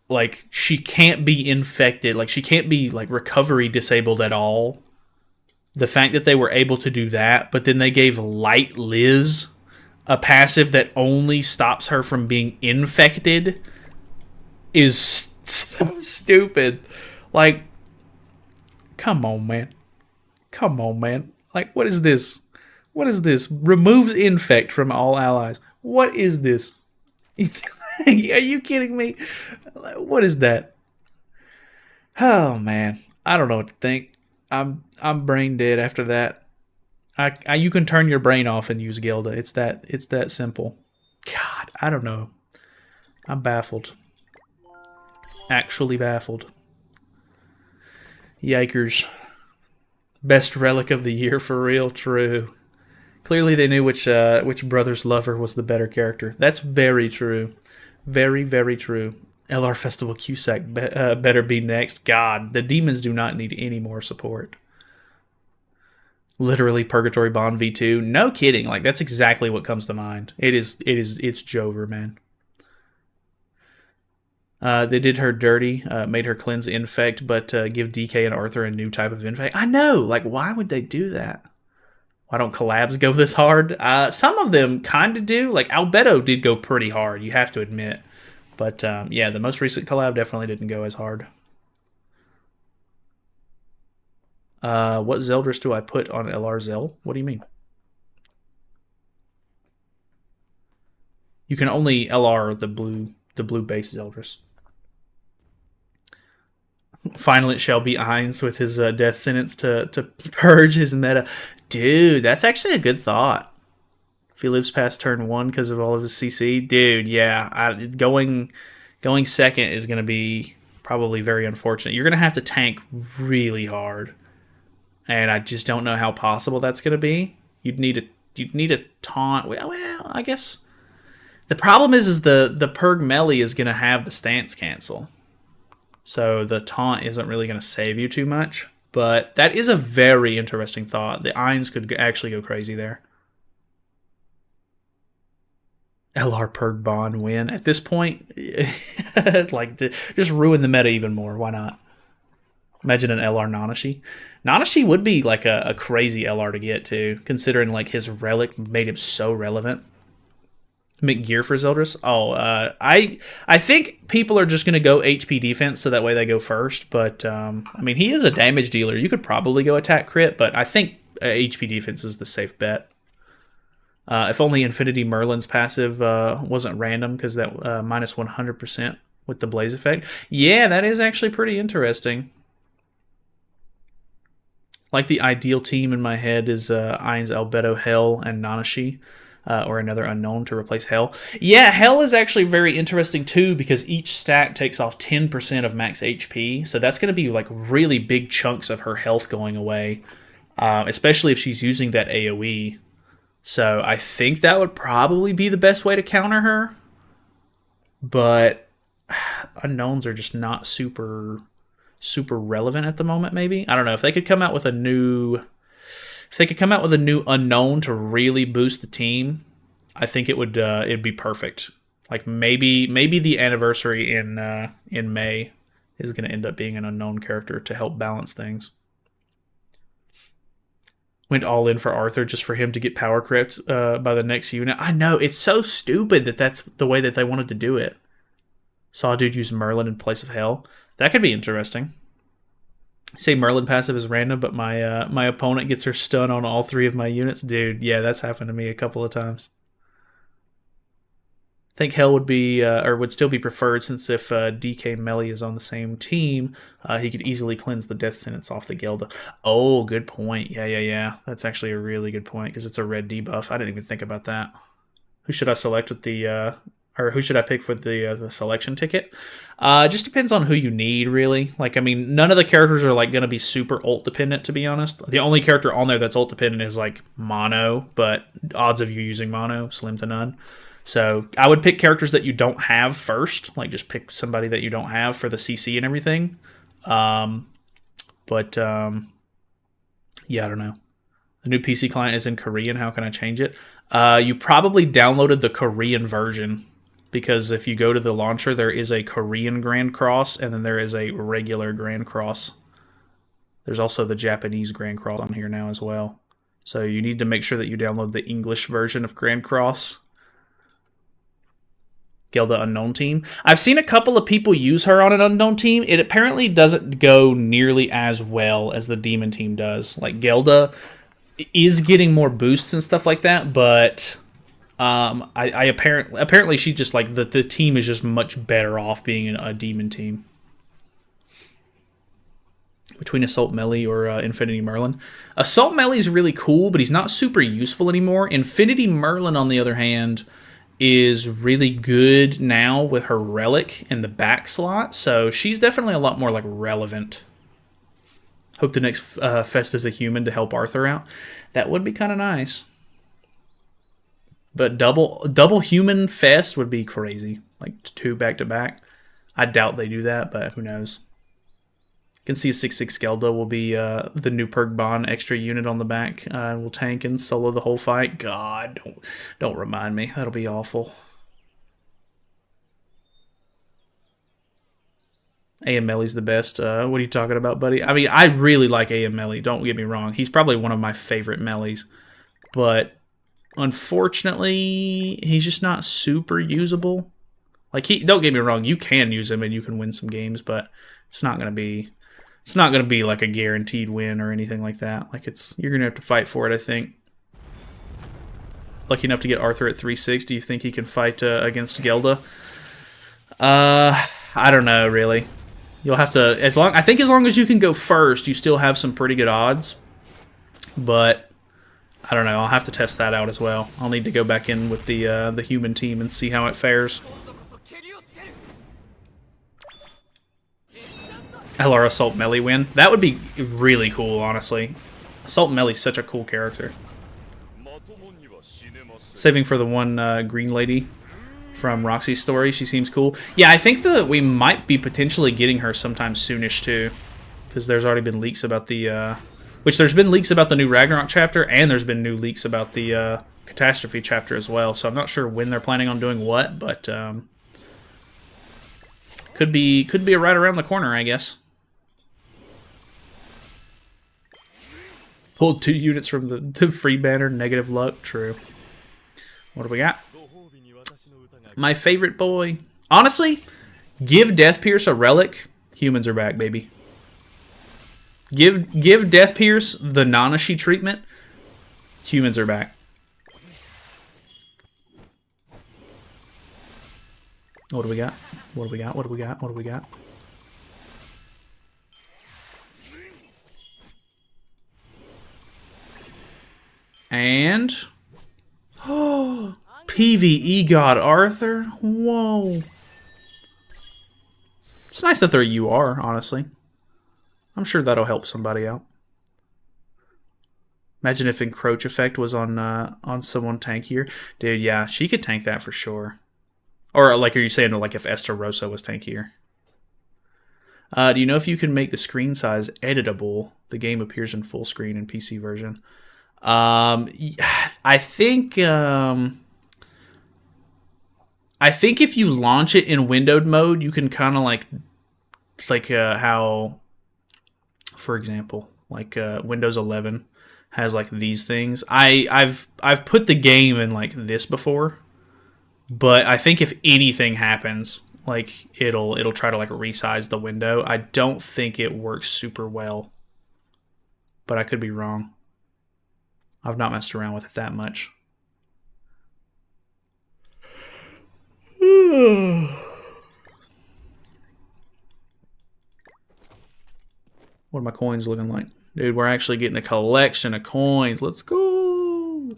A: like, she can't be infected, like, she can't be, like, recovery disabled at all. The fact that they were able to do that, but then they gave Light Liz a passive that only stops her from being infected is so stupid. Like, come on, man. Come on, man. Like, what is this? What is this? Removes infect from all allies. What is this? Are you kidding me? What is that? Oh man, I don't know what to think. I'm brain dead after that. You can turn your brain off and use Gelda. It's that simple. God, I don't know. I'm baffled. Actually baffled. Yikers. Best relic of the year for real, true. Clearly they knew which brother's lover was the better character. That's very true. Very, very true. LR Festival Cusack better be next. God, the demons do not need any more support. Literally Purgatory Bond V2. No kidding. Like, that's exactly what comes to mind. It's Jover, man. They did her dirty, made her cleanse infect, but give DK and Arthur a new type of infect. I know. Like, why would they do that? Why don't collabs go this hard? Some of them kind of do. Like, Albedo did go pretty hard, you have to admit. But, yeah, the most recent collab definitely didn't go as hard. What Zeldris do I put on LR Zel? What do you mean? You can only LR the blue base Zeldris. Finally, it shall be Ainz with his death sentence to purge his meta. Dude, that's actually a good thought. If he lives past turn 1 because of all of his CC, dude, yeah, going second is going to be probably very unfortunate. You're going to have to tank really hard, and I just don't know how possible that's going to be. You'd need a taunt. Well, I guess the problem is the Purg melee is going to have the stance cancel. So the taunt isn't really going to save you too much. But that is a very interesting thought. The Ainz could actually go crazy there. LR Purg Bond win. At this point, like, just ruin the meta even more. Why not? Imagine an LR Nanashi. Nanashi would be like a crazy LR to get to, considering like his relic made him so relevant. McGear for Zeldris. Oh, I think people are just going to go HP defense so that way they go first. But, I mean, he is a damage dealer. You could probably go attack crit, but I think HP defense is the safe bet. If only Infinity Merlin's passive wasn't random, because that minus 100% with the Blaze effect. Yeah, that is actually pretty interesting. Like, the ideal team in my head is Ainz, Albedo, Hell, and Nanashi. Or another unknown to replace Hell. Yeah, Hell is actually very interesting too, because each stack takes off 10% of max HP, so that's going to be like really big chunks of her health going away, especially if she's using that AoE. So I think that would probably be the best way to counter her, but unknowns are just not super relevant at the moment. Maybe, I don't know, if they could come out with a new unknown to really boost the team, I think it'd be perfect. Like, maybe the anniversary in May is going to end up being an unknown character to help balance things. Went all in for Arthur just for him to get power crept by the next unit. I know, it's so stupid that that's the way that they wanted to do it. Saw a dude use Merlin in place of Hell. That could be interesting. Say Merlin passive is random, but my opponent gets her stun on all 3 of my units. Dude, yeah, that's happened to me a couple of times. I think Hell would be, or would still be preferred, since if DK Melee is on the same team, he could easily cleanse the death sentence off the Gelda. Oh, good point. Yeah. That's actually a really good point, because it's a red debuff. I didn't even think about that. Who should I select with the... or who should I pick for the selection ticket? It just depends on who you need, really. Like, I mean, none of the characters are like going to be super ult dependent, to be honest. The only character on there that's ult dependent is like Mono, but odds of you using Mono, slim to none. So I would pick characters that you don't have first. Like, just pick somebody that you don't have for the CC and everything. Yeah, I don't know. The new PC client is in Korean. How can I change it? You probably downloaded the Korean version, because if you go to the launcher, there is a Korean Grand Cross, and then there is a regular Grand Cross. There's also the Japanese Grand Cross on here now as well. So you need to make sure that you download the English version of Grand Cross. Gelda Unknown Team. I've seen a couple of people use her on an Unknown Team. It apparently doesn't go nearly as well as the Demon Team does. Like, Gelda is getting more boosts and stuff like that, but apparently she's just like the team is just much better off being a Demon Team. Between Assault Melee or Infinity Merlin. Assault Melee is really cool, but he's not super useful anymore. Infinity Merlin, on the other hand, is really good now with her relic in the back slot, so she's definitely a lot more like relevant. Hope the next Fest is a human to help Arthur out. That would be kind of nice. But double human Fest would be crazy, like 2 back to back. I doubt they do that, but who knows. You can see 6/6 Gelda will be the new Perk Bond extra unit on the back. Will tank and solo the whole fight. God, don't remind me. That'll be awful. AMLE's the best. What are you talking about, buddy? I mean, I really like AMLE. Don't get me wrong. He's probably one of my favorite melees. But unfortunately, he's just not super usable. Like, don't get me wrong. You can use him and you can win some games, but it's not going to be... It's not going to be like a guaranteed win or anything like that. Like, you're going to have to fight for it, I think. Lucky enough to get Arthur at 3/6. Do you think he can fight against Gelda? I don't know, really. You'll have to... I think as long as you can go first, you still have some pretty good odds. But I don't know. I'll have to test that out as well. I'll need to go back in with the human team and see how it fares. LR Assault Melee win. That would be really cool, honestly. Assault Melee's such a cool character. Saving for the one green lady from Roxy's story. She seems cool. Yeah, I think that we might be potentially getting her sometime soonish, too. Because there's already been leaks about the... Which there's been leaks about the new Ragnarok chapter, and there's been new leaks about the Catastrophe chapter as well. So I'm not sure when they're planning on doing what, but... Could be right around the corner, I guess. Pulled 2 units from the free banner. Negative luck. True. What do we got? My favorite boy. Honestly, give Death Pierce a relic. Humans are back, baby. Give Death Pierce the Nanashi treatment. Humans are back. What do we got? What do we got? What do we got? What do we got? And... Oh, PvE God Arthur. Whoa. It's nice that they're UR, honestly. I'm sure that'll help somebody out. Imagine if Encroach Effect was on someone tankier. Dude, yeah, she could tank that for sure. Or, like, are you saying, like, if Esther Rosa was tankier? Do you know if you can make the screen size editable? The game appears in full screen in PC version. I think if you launch it in windowed mode, you can kind of like how, for example, like Windows 11 has like these things. I've put the game in like this before, but I think if anything happens, like it'll try to like resize the window. I don't think it works super well, but I could be wrong. I've not messed around with it that much. What are my coins looking like? Dude, we're actually getting a collection of coins. Let's go.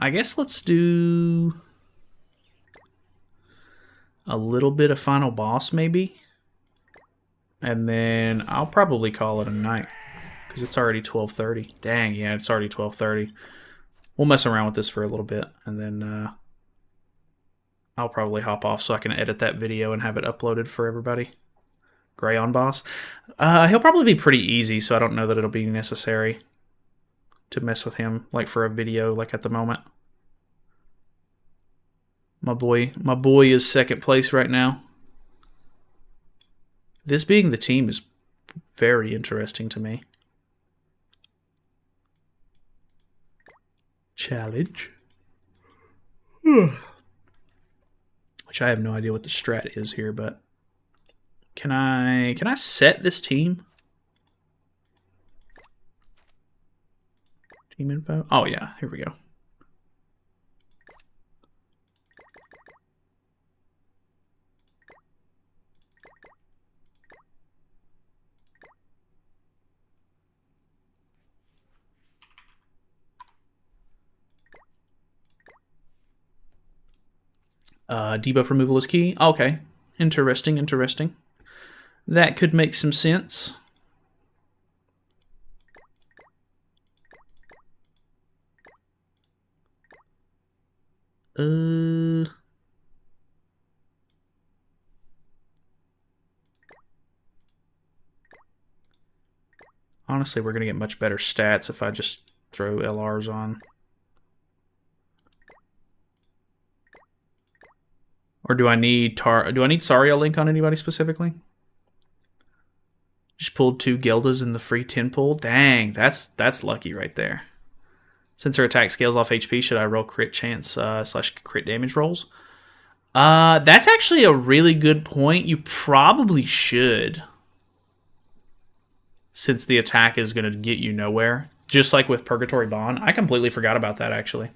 A: I guess let's do a little bit of Final Boss, maybe. And then I'll probably call it a night. Because it's already 12:30. Dang, yeah, it's already 12:30. We'll mess around with this for a little bit. And then I'll probably hop off so I can edit that video and have it uploaded for everybody. Grayon Boss. He'll probably be pretty easy, so I don't know that it'll be necessary to mess with him like for a video like at the moment. My boy is second place right now. This being the team is very interesting to me. Challenge. Which I have no idea what the strat is here, but can I set this team? Team info? Oh yeah, here we go. Debuff removal is key. Okay. Interesting, interesting. That could make some sense. Honestly, we're going to get much better stats if I just throw LRs on. Or do I need Sariel Link on anybody specifically? Just pulled 2 Geldas in the free 10 pull. Dang, that's lucky right there. Since her attack scales off HP, should I roll crit chance / crit damage rolls? That's actually a really good point. You probably should. Since the attack is going to get you nowhere. Just like with Purgatory Bond. I completely forgot about that, actually.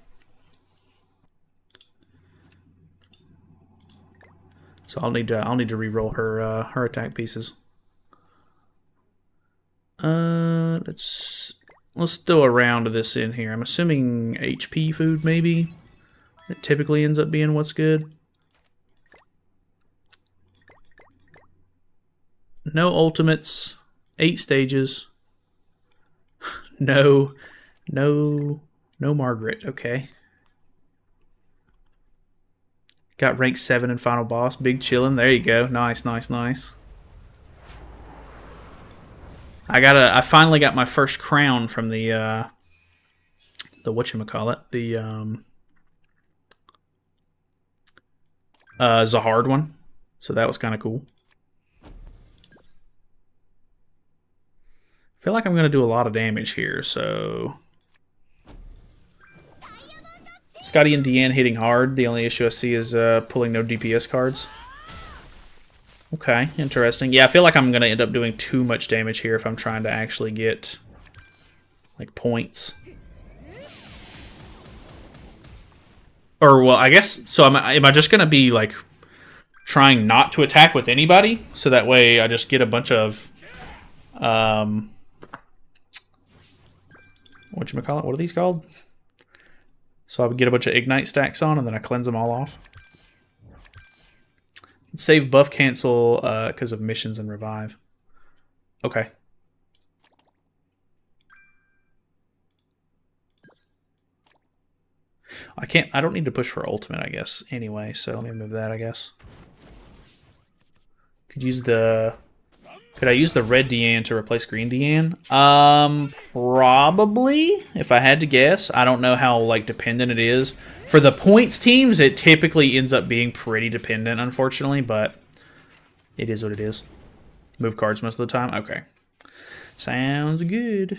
A: So I'll need to re-roll her attack pieces. Let's throw a round of this in here. I'm assuming HP food, maybe. It typically ends up being what's good. No ultimates. 8 stages. No Margaret. Okay. Got rank 7 in final boss. Big chillin'. There you go. Nice, nice, nice. I finally got my first crown from the whatchamacallit, the Zahard one. So that was kind of cool. I feel like I'm going to do a lot of damage here, so... Scotty and Deanne hitting hard. The only issue I see is pulling no DPS cards. Okay, interesting. Yeah, I feel like I'm going to end up doing too much damage here if I'm trying to actually get, like, points. Or, well, I guess... So am I just going to be, like, trying not to attack with anybody? So that way I just get a bunch of... whatchamacallit? What are these called? So I would get a bunch of Ignite stacks on, and then I cleanse them all off. Save buff cancel because of missions and revive. Okay. I don't need to push for ultimate, I guess, anyway, so let me move that, I guess. Could I use the red Deanne to replace green Deanne? Probably, if I had to guess. I don't know how, like, dependent it is. For the points teams, it typically ends up being pretty dependent, unfortunately, but it is what it is. Move cards most of the time? Okay. Sounds good.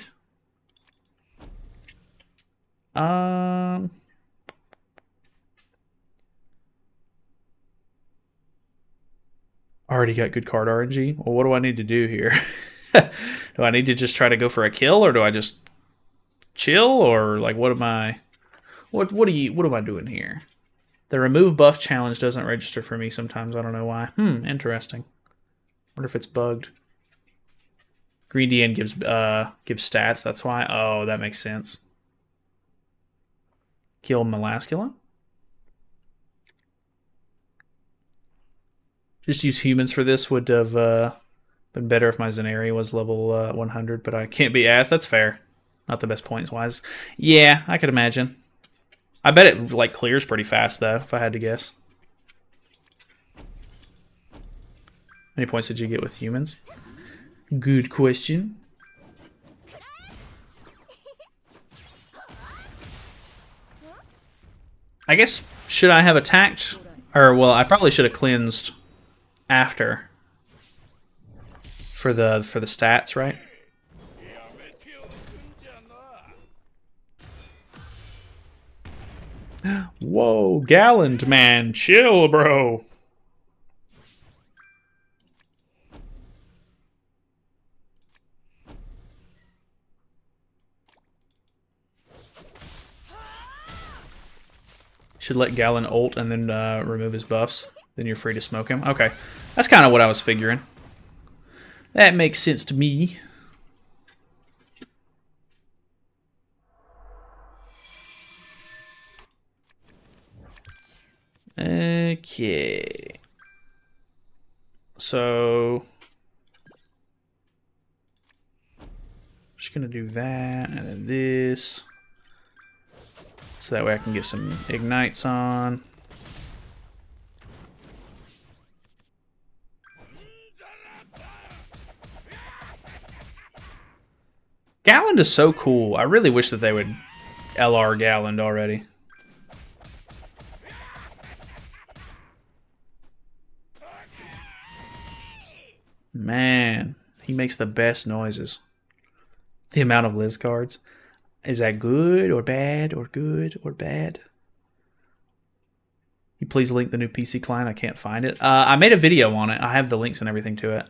A: Already got good card RNG. Well, what do I need to do here? Do I need to just try to go for a kill, or do I just chill, or like what am I? What am I doing here? The remove buff challenge doesn't register for me sometimes. I don't know why. Interesting. Wonder if it's bugged. Green DN gives stats. That's why. Oh, that makes sense. Kill Melascula. Just use humans for this would have been better if my Zenari was level 100, but I can't be asked. That's fair. Not the best points-wise. Yeah, I could imagine. I bet it like clears pretty fast, though, if I had to guess. How many points did you get with humans? Good question. I guess, should I have attacked? Or, well, I probably should have cleansed after for the stats, right? Whoa, Gallant man, chill, bro. Should let Gallon ult and then remove his buffs. Then you're free to smoke him. Okay. That's kind of what I was figuring. That makes sense to me. Okay. So just gonna do that and then this. So that way I can get some ignites on. Galland is so cool. I really wish that they would LR Galland already. Man, he makes the best noises. The amount of Liz cards. Is that good or bad or good or bad? You please link the new PC client. I can't find it. I made a video on it. I have the links and everything to it.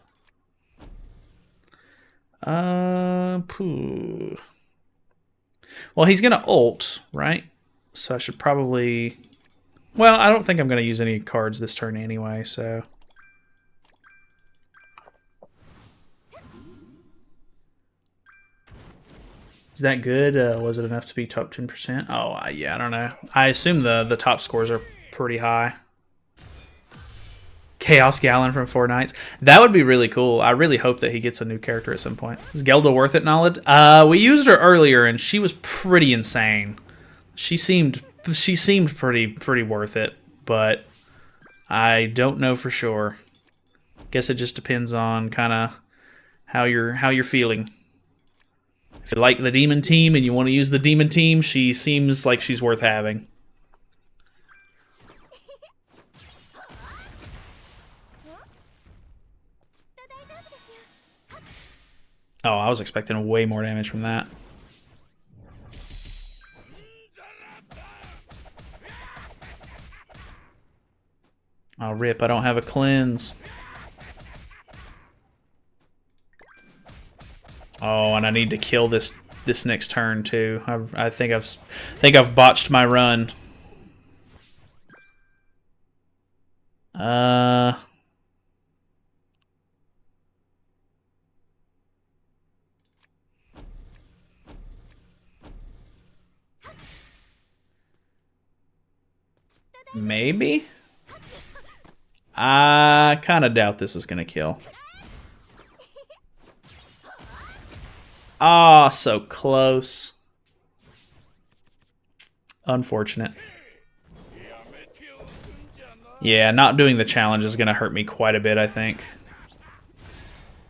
A: Well, he's gonna ult, right? So I should probably... Well, I don't think I'm gonna use any cards this turn anyway, so... Is that good? Was it enough to be top 10%? Oh, yeah, I don't know. I assume the top scores are pretty high. Chaos Gallon from 4 Nights. That would be really cool. I really hope that he gets a new character at some point. Is Gelda worth it, Knowledge? We used her earlier, and she was pretty insane. She seemed pretty worth it, but I don't know for sure. Guess it just depends on kind of how you're feeling. If you like the demon team and you want to use the demon team, she seems like she's worth having. Oh, I was expecting way more damage from that. Oh, rip, I don't have a cleanse. Oh, and I need to kill this next turn too. I think I've botched my run. Maybe? I kind of doubt this is gonna kill. Ah, so close. Unfortunate. Yeah, not doing the challenge is going to hurt me quite a bit, I think.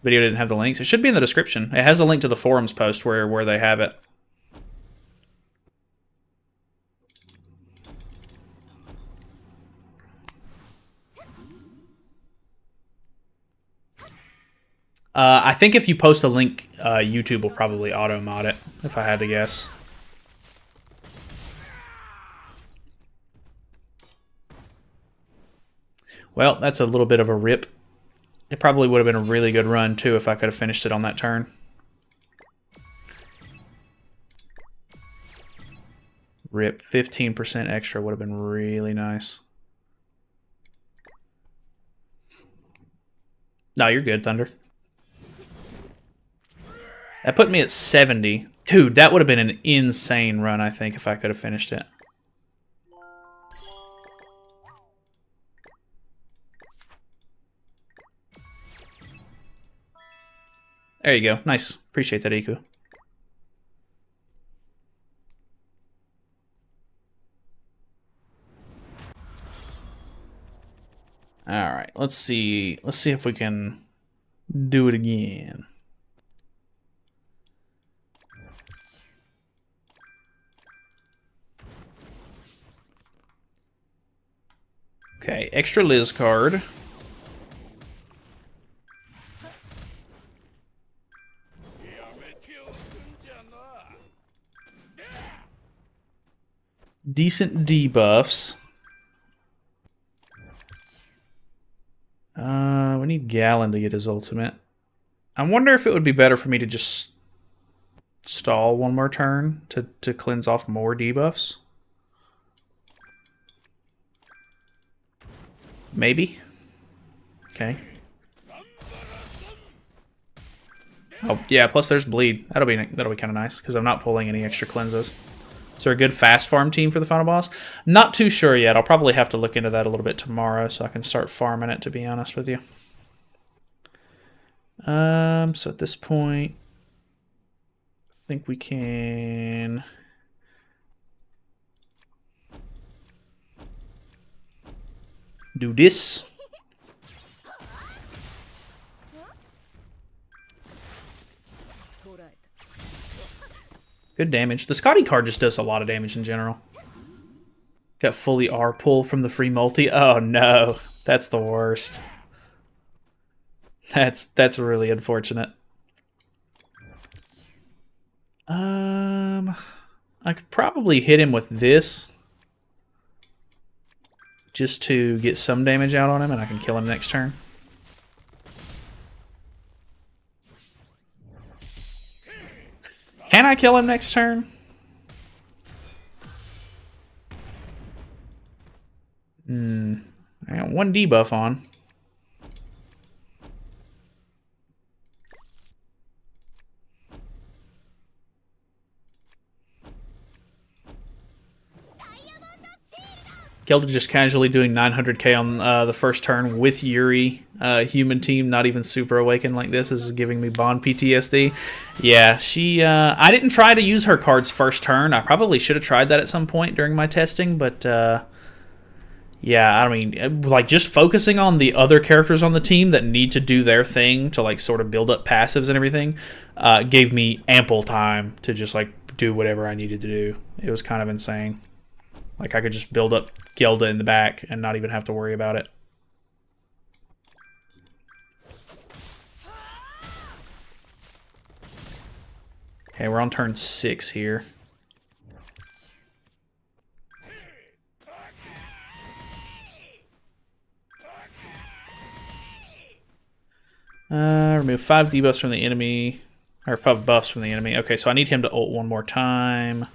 A: Video didn't have the links. It should be in the description. It has a link to the forums post where they have it. I think if you post a link, YouTube will probably auto-mod it, if I had to guess. Well, that's a little bit of a rip. It probably would have been a really good run, too, if I could have finished it on that turn. Rip. 15% extra would have been really nice. No, you're good, Thunder. That put me at 70. Dude, that would have been an insane run, I think, if I could have finished it. There you go. Nice. Appreciate that, Iku. Alright, let's see. Let's see if we can do it again. Okay, extra Liz card. Decent debuffs. We need Gallon to get his ultimate. I wonder if it would be better for me to just stall one more turn to cleanse off more debuffs. Maybe. Okay. Oh yeah, plus there's bleed. That'll be kind of nice because I'm not pulling any extra cleanses. Is there a good fast farm team for the final boss? Not too sure yet. I'll probably have to look into that a little bit tomorrow so I can start farming it, to be honest with you. So at this point, I think we can... do this. Good damage. The Scotty card just does a lot of damage in general. Got fully R pull from the free multi. Oh no, that's the worst. That's really unfortunate. I could probably hit him with this just to get some damage out on him, and I can kill him next turn. Can I kill him next turn? I got one debuff on. Gelda just casually doing 900k on the first turn with Yuri. Human team, not even super awakened like this. This is giving me Bond PTSD. Yeah, she... I didn't try to use her cards first turn. I probably should have tried that at some point during my testing, but... yeah, I mean, like, just focusing on the other characters on the team that need to do their thing to, like, sort of build up passives and everything gave me ample time to just, like, do whatever I needed to do. It was kind of insane. Like, I could just build up Gelda in the back and not even have to worry about it. Okay, we're on turn 6 here. Remove 5 debuffs from the enemy. Or 5 buffs from the enemy. Okay, so I need him to ult one more time.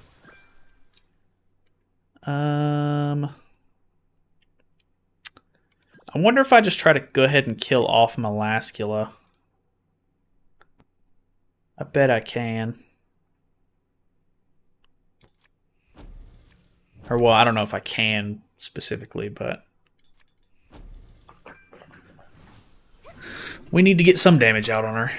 A: I wonder if I just try to go ahead and kill off Melascula. I bet I can. Or, well, I don't know if I can specifically, but... we need to get some damage out on her.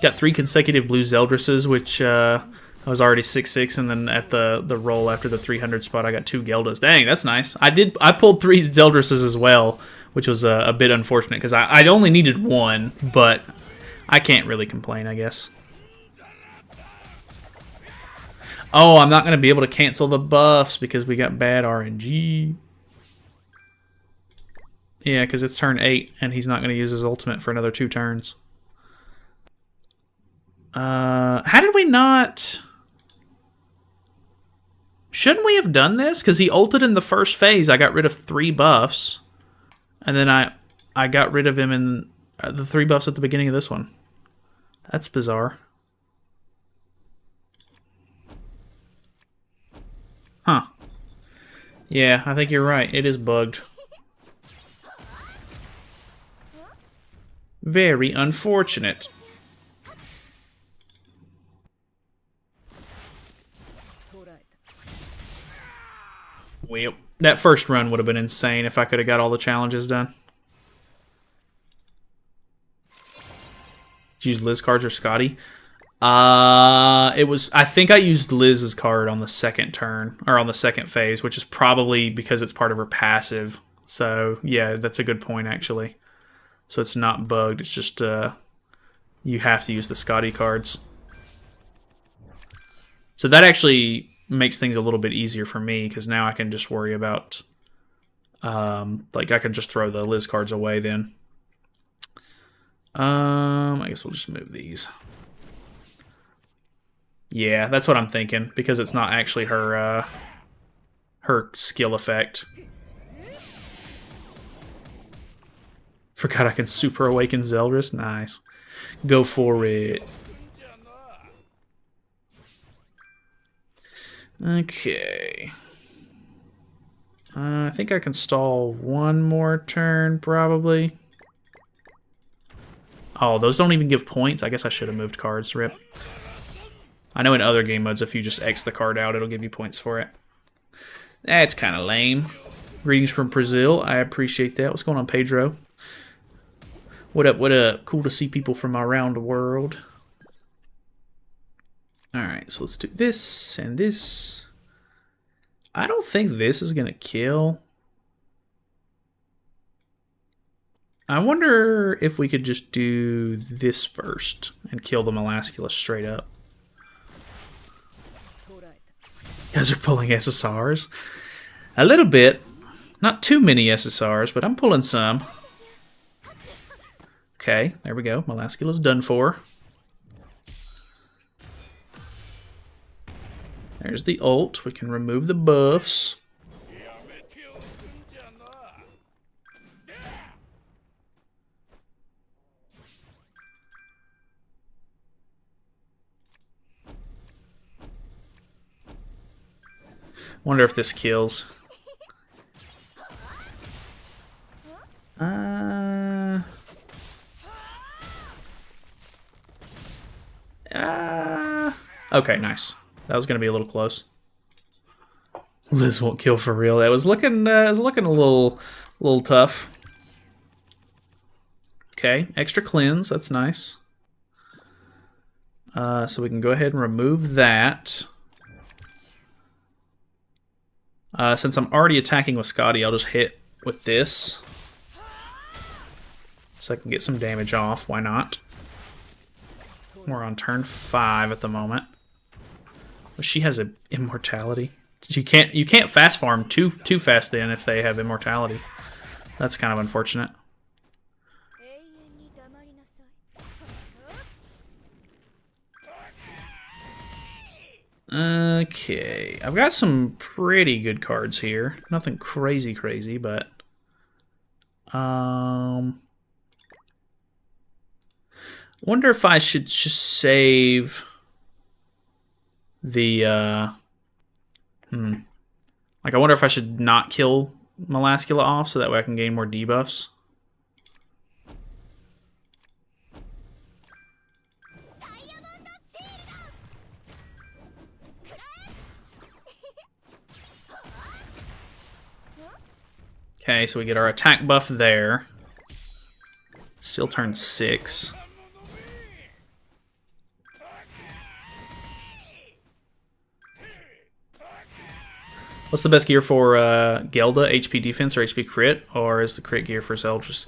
A: Got 3 consecutive blue Zeldrises, which I was already 6-6, and then at the roll after the 300 spot, I got 2 Geldas. Dang, that's nice. I pulled 3 Zeldrises as well, which was a bit unfortunate, because I only needed 1, but I can't really complain, I guess. Oh, I'm not going to be able to cancel the buffs because we got bad RNG. Yeah, because it's turn 8, and he's not going to use his ultimate for another 2 turns. How did we not... shouldn't we have done this? Because he ulted in the first phase. I got rid of 3 buffs. And then I got rid of him in the 3 buffs at the beginning of this one. That's bizarre. Huh. Yeah, I think you're right. It is bugged. Very unfortunate. Well, that first run would have been insane if I could have got all the challenges done. Did you use Liz cards or Scotty? It was. I think I used Liz's card on the second turn, or on the second phase, which is probably because it's part of her passive. So yeah, that's a good point actually. So it's not bugged. It's just you have to use the Scotty cards. So that actually makes things a little bit easier for me because now I can just worry about like I can just throw the Liz cards away then. I guess we'll just move these. Yeah, that's what I'm thinking because it's not actually her her skill effect. Forgot I can super awaken Zeldris. Nice. Go for it. Okay. I think I can stall one more turn, probably. Oh, those don't even give points. I guess I should have moved cards. Rip. I know in other game modes, if you just X the card out, it'll give you points for it. That's kind of lame. Greetings from Brazil. I appreciate that. What's going on, Pedro? What up? What up? Cool to see people from around the world. Alright, so let's do this and this. I don't think this is going to kill. I wonder if we could just do this first and kill the Melascula straight up. You guys are pulling SSRs? A little bit. Not too many SSRs, but I'm pulling some. Okay, there we go. Melascula's done for. There's the ult. We can remove the buffs. Wonder if this kills. Okay, nice. That was gonna be a little close. Liz won't kill for real. That was looking a little tough. Okay, extra cleanse. That's nice. So we can go ahead and remove that. Since I'm already attacking with Scotty, I'll just hit with this. So I can get some damage off. Why not? We're on turn 5 at the moment. Well, she has an immortality. You can't fast farm too fast then if they have immortality. That's kind of unfortunate. Okay, I've got some pretty good cards here. Nothing crazy, but wonder if I should just save the like I wonder if I should not kill Melascula off so that way I can gain more debuffs. Okay, so we get our attack buff there. Still turn 6. What's the best gear for Gelda? HP defense or HP crit? Or is the crit gear for Zeldris?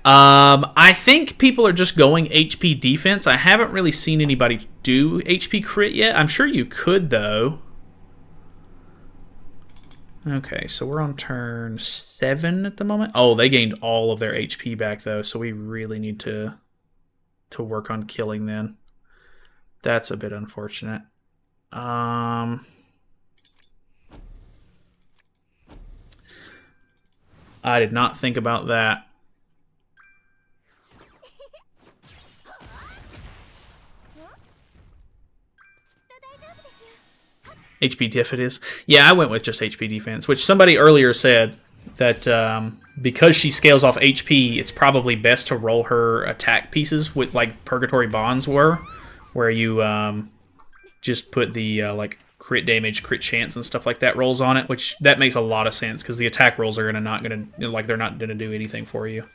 A: I think people are just going HP defense. I haven't really seen anybody do HP crit yet. I'm sure you could, though. Okay, so we're on turn 7 at the moment. Oh, they gained all of their HP back, though, so we really need to work on killing them. That's a bit unfortunate. I did not think about that. HP diff it is. Yeah, I went with just HP defense, which somebody earlier said that because she scales off HP, it's probably best to roll her attack pieces with like Purgatory Bonds were, where you just put the like crit damage, crit chance, and stuff like that rolls on it, which that makes a lot of sense because the attack rolls are they're not gonna do anything for you.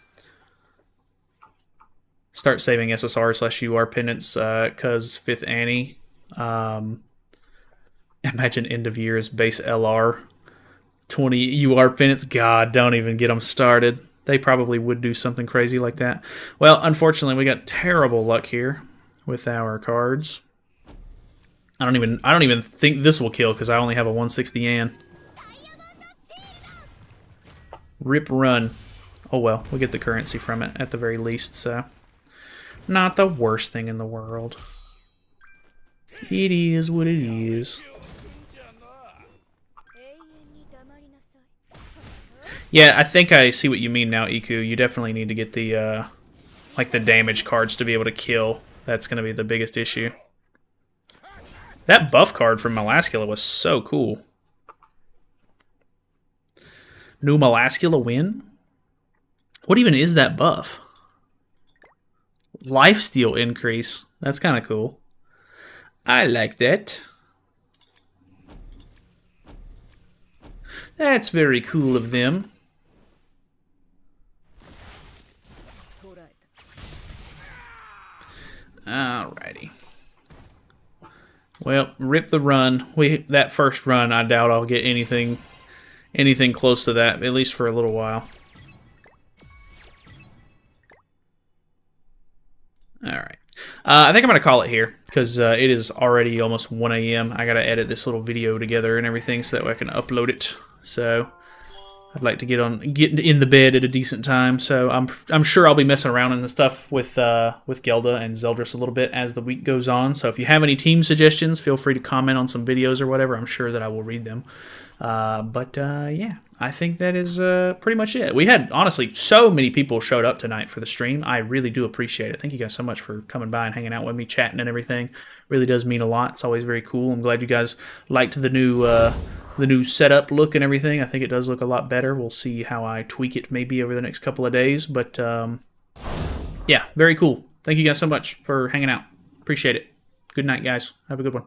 A: Start saving SSR/UR pendants cause 5th Annie. Imagine end of year is base LR 20 UR pendants. God, don't even get them started. They probably would do something crazy like that. Well, unfortunately, we got terrible luck here with our cards. I don't even think this will kill because I only have a 160 An. Rip run. Oh well, we get the currency from it at the very least, so not the worst thing in the world. It is what it is. Yeah, I think I see what you mean now, Iku. You definitely need to get the like the damage cards to be able to kill. That's going to be the biggest issue. That buff card from Melascula was so cool. New Melascula win? What even is that buff? Lifesteal increase. That's kind of cool. I like that. That's very cool of them. Alrighty. Well, rip the run. That first run, I doubt I'll get anything close to that, at least for a little while. Alright. I think I'm going to call it here, because it is already almost 1 a.m. I got to edit this little video together and everything so that way I can upload it. So I'd like to get in the bed at a decent time. So I'm sure I'll be messing around in the stuff with Gelda and Zeldris a little bit as the week goes on. So if you have any team suggestions, feel free to comment on some videos or whatever. I'm sure that I will read them. Yeah, I think that is pretty much it. We had, honestly, so many people showed up tonight for the stream. I really do appreciate it. Thank you guys so much for coming by and hanging out with me, chatting and everything. Really does mean a lot. It's always very cool. I'm glad you guys liked the new setup look and everything. I think it does look a lot better. We'll see how I tweak it maybe over the next couple of days. But yeah, very cool. Thank you guys so much for hanging out. Appreciate it. Good night, guys. Have a good one.